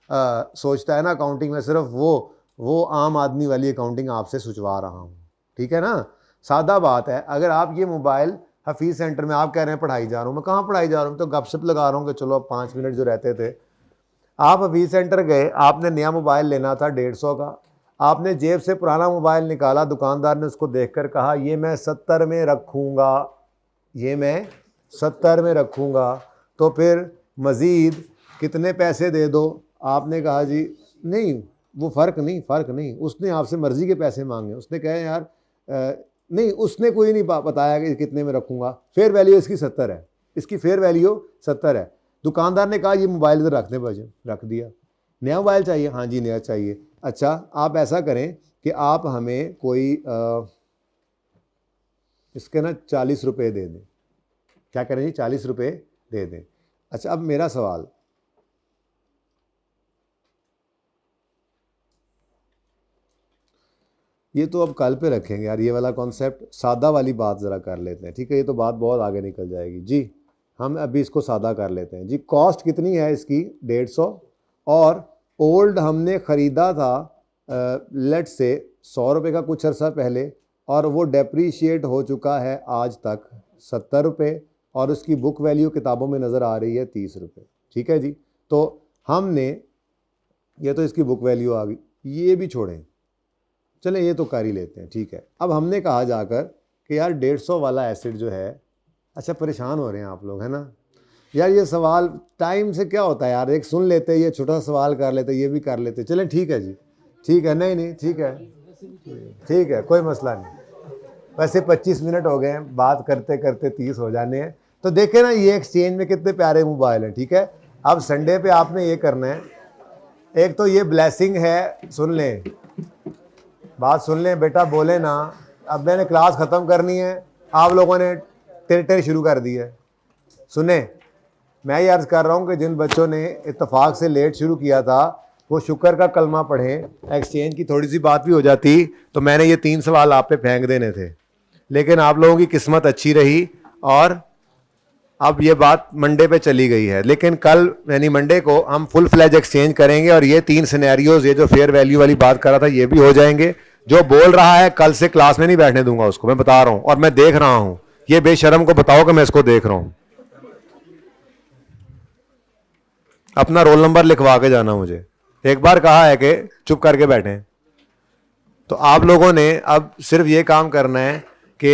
Speaker 1: सोचता है ना अकाउंटिंग में, सिर्फ वो आम आदमी वाली अकाउंटिंग आपसे सोचवा रहा हूँ। ठीक है ना, सादा बात है। अगर आप ये मोबाइल हफीज़ सेंटर में, आप कह रहे हैं पढ़ाई जा रहा हूँ, मैं कहाँ पढ़ाई जा रहा हूँ, तो गपशप लगा रहा हूँ कि चलो 5 मिनट जो रहते थे। आप हफीज़ सेंटर गए, आपने नया मोबाइल लेना था 150 का, आपने जेब से पुराना मोबाइल निकाला, दुकानदार ने उसको देखकर कहा ये मैं 70 में रखूँगा, ये मैं 70 में रखूँगा, तो फिर मज़ीद कितने पैसे दे दो? आपने कहा जी नहीं, वो फ़र्क नहीं, उसने आपसे मर्ज़ी के पैसे मांगे। उसने कहा यार नहीं, उसने कोई नहीं बताया कि कितने में रखूँगा, फेयर वैल्यू इसकी 70 है, इसकी फेयर वैल्यू 70 है। दुकानदार ने कहा ये मोबाइल इधर रख दे भाई, रख दिया। नया मोबाइल चाहिए? हाँ जी नया चाहिए। अच्छा आप ऐसा करें कि आप हमें कोई इसके ना 40 रुपये दे दें। क्या करें जी? 40 रुपये दे दें। अच्छा अब मेरा सवाल, ये तो अब कल पे रखेंगे यार, ये वाला कॉन्सेप्ट, सादा वाली बात ज़रा कर लेते हैं। ठीक है, ये तो बात बहुत आगे निकल जाएगी जी, हम अभी इसको सादा कर लेते हैं जी। कॉस्ट कितनी है इसकी? 150, और ओल्ड हमने ख़रीदा था लेट से 100 रुपये का कुछ अर्सा पहले, और वो डेप्रीशिएट हो चुका है आज तक 70 रुपये, और उसकी बुक वैल्यू किताबों में नज़र आ रही है 30 रुपये। ठीक है जी, तो हमने ये तो इसकी बुक वैल्यू आ गई, ये भी छोड़ें, चलें ये तो कर ही लेते हैं। ठीक है, अब हमने कहा जाकर कि यार 150 वाला एसिड जो है, अच्छा परेशान हो रहे हैं आप लोग, है ना यार, ये सवाल टाइम से क्या होता है यार, एक सुन लेते, ये छोटा सवाल कर लेते, ये भी कर लेते। चलें ठीक है जी, ठीक है, नहीं ठीक है, कोई मसला नहीं। वैसे 25 मिनट हो गए हैं, बात करते करते 30 हो जाने हैं। तो देखें ना ये एक्सचेंज में कितने प्यारे मोबाइल हैं। ठीक है, अब संडे पे आपने ये करना है, एक तो ये ब्लेसिंग है, सुन लें बात, सुन लें बेटा, बोले ना। अब मैंने क्लास ख़त्म करनी है, आप लोगों ने टेर शुरू कर दी है। सुने, मैं ये अर्ज़ कर रहा हूँ कि जिन बच्चों ने इत्तेफाक से लेट शुरू किया था वो शुक्र का कलमा पढ़ें। एक्सचेंज की थोड़ी सी बात भी हो जाती तो मैंने ये 3 सवाल आप पे फेंक देने थे, लेकिन आप लोगों की किस्मत अच्छी रही और अब ये बात मंडे पे चली गई है। लेकिन कल यानी मंडे को हम फुल फ्लैज एक्सचेंज करेंगे और ये 3 सिनेरियोज, ये जो फेयर वैल्यू वाली बात कर रहा था, ये भी हो जाएंगे। जो बोल रहा है कल से क्लास में नहीं बैठने दूंगा उसको, मैं बता रहा हूं, और मैं देख रहा हूं, ये बेशरम को बताओ कि मैं इसको देख रहा हूं। अपना रोल नंबर लिखवा के जाना मुझे, एक बार कहा है कि चुप करके बैठे। तो आप लोगों ने अब सिर्फ ये काम करना है कि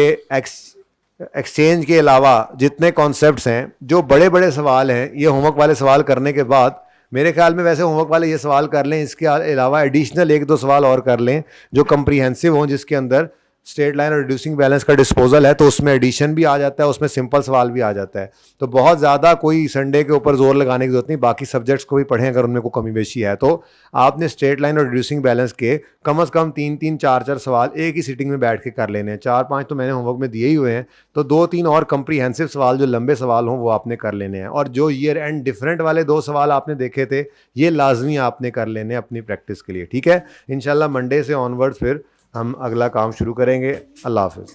Speaker 1: एक्सचेंज के अलावा जितने कॉन्सेप्ट्स हैं, जो बड़े बड़े सवाल हैं, ये होमवर्क वाले सवाल करने के बाद मेरे ख्याल में वैसे होमवर्क वाले ये सवाल कर लें, इसके अलावा एडिशनल 1-2 सवाल और कर लें जो कंप्रीहेंसिव हों, जिसके अंदर स्ट्रेट लाइन और रिड्यूसिंग बैलेंस का डिस्पोजल है, तो उसमें एडिशन भी आ जाता है, उसमें सिंपल सवाल भी आ जाता है। तो बहुत ज़्यादा कोई संडे के ऊपर जोर लगाने की जरूरत नहीं, बाकी सब्जेक्ट्स को भी पढ़ें अगर उनमें कोई कमी बेशी है तो। आपने स्ट्रेट लाइन और रिड्यूसिंग बैलेंस के कम से कम 3-3, 4-4 सवाल एक ही सीटिंग में बैठ के कर लेने हैं। 4-5 तो मैंने होमवर्क में दिए ही हुए हैं, तो 2-3 और कंप्रीहेंसिव सवाल जो लंबे सवाल हों वो आपने कर लेने हैं। और जो ईयर एंड डिफरेंट वाले 2 सवाल आपने देखे थे, ये लाजमी आपने कर लेने अपनी प्रैक्टिस के लिए। ठीक है, इंशाल्लाह मंडे से ऑनवर्ड्स फिर हम अगला काम शुरू करेंगे। अल्लाह हाफ़िज़।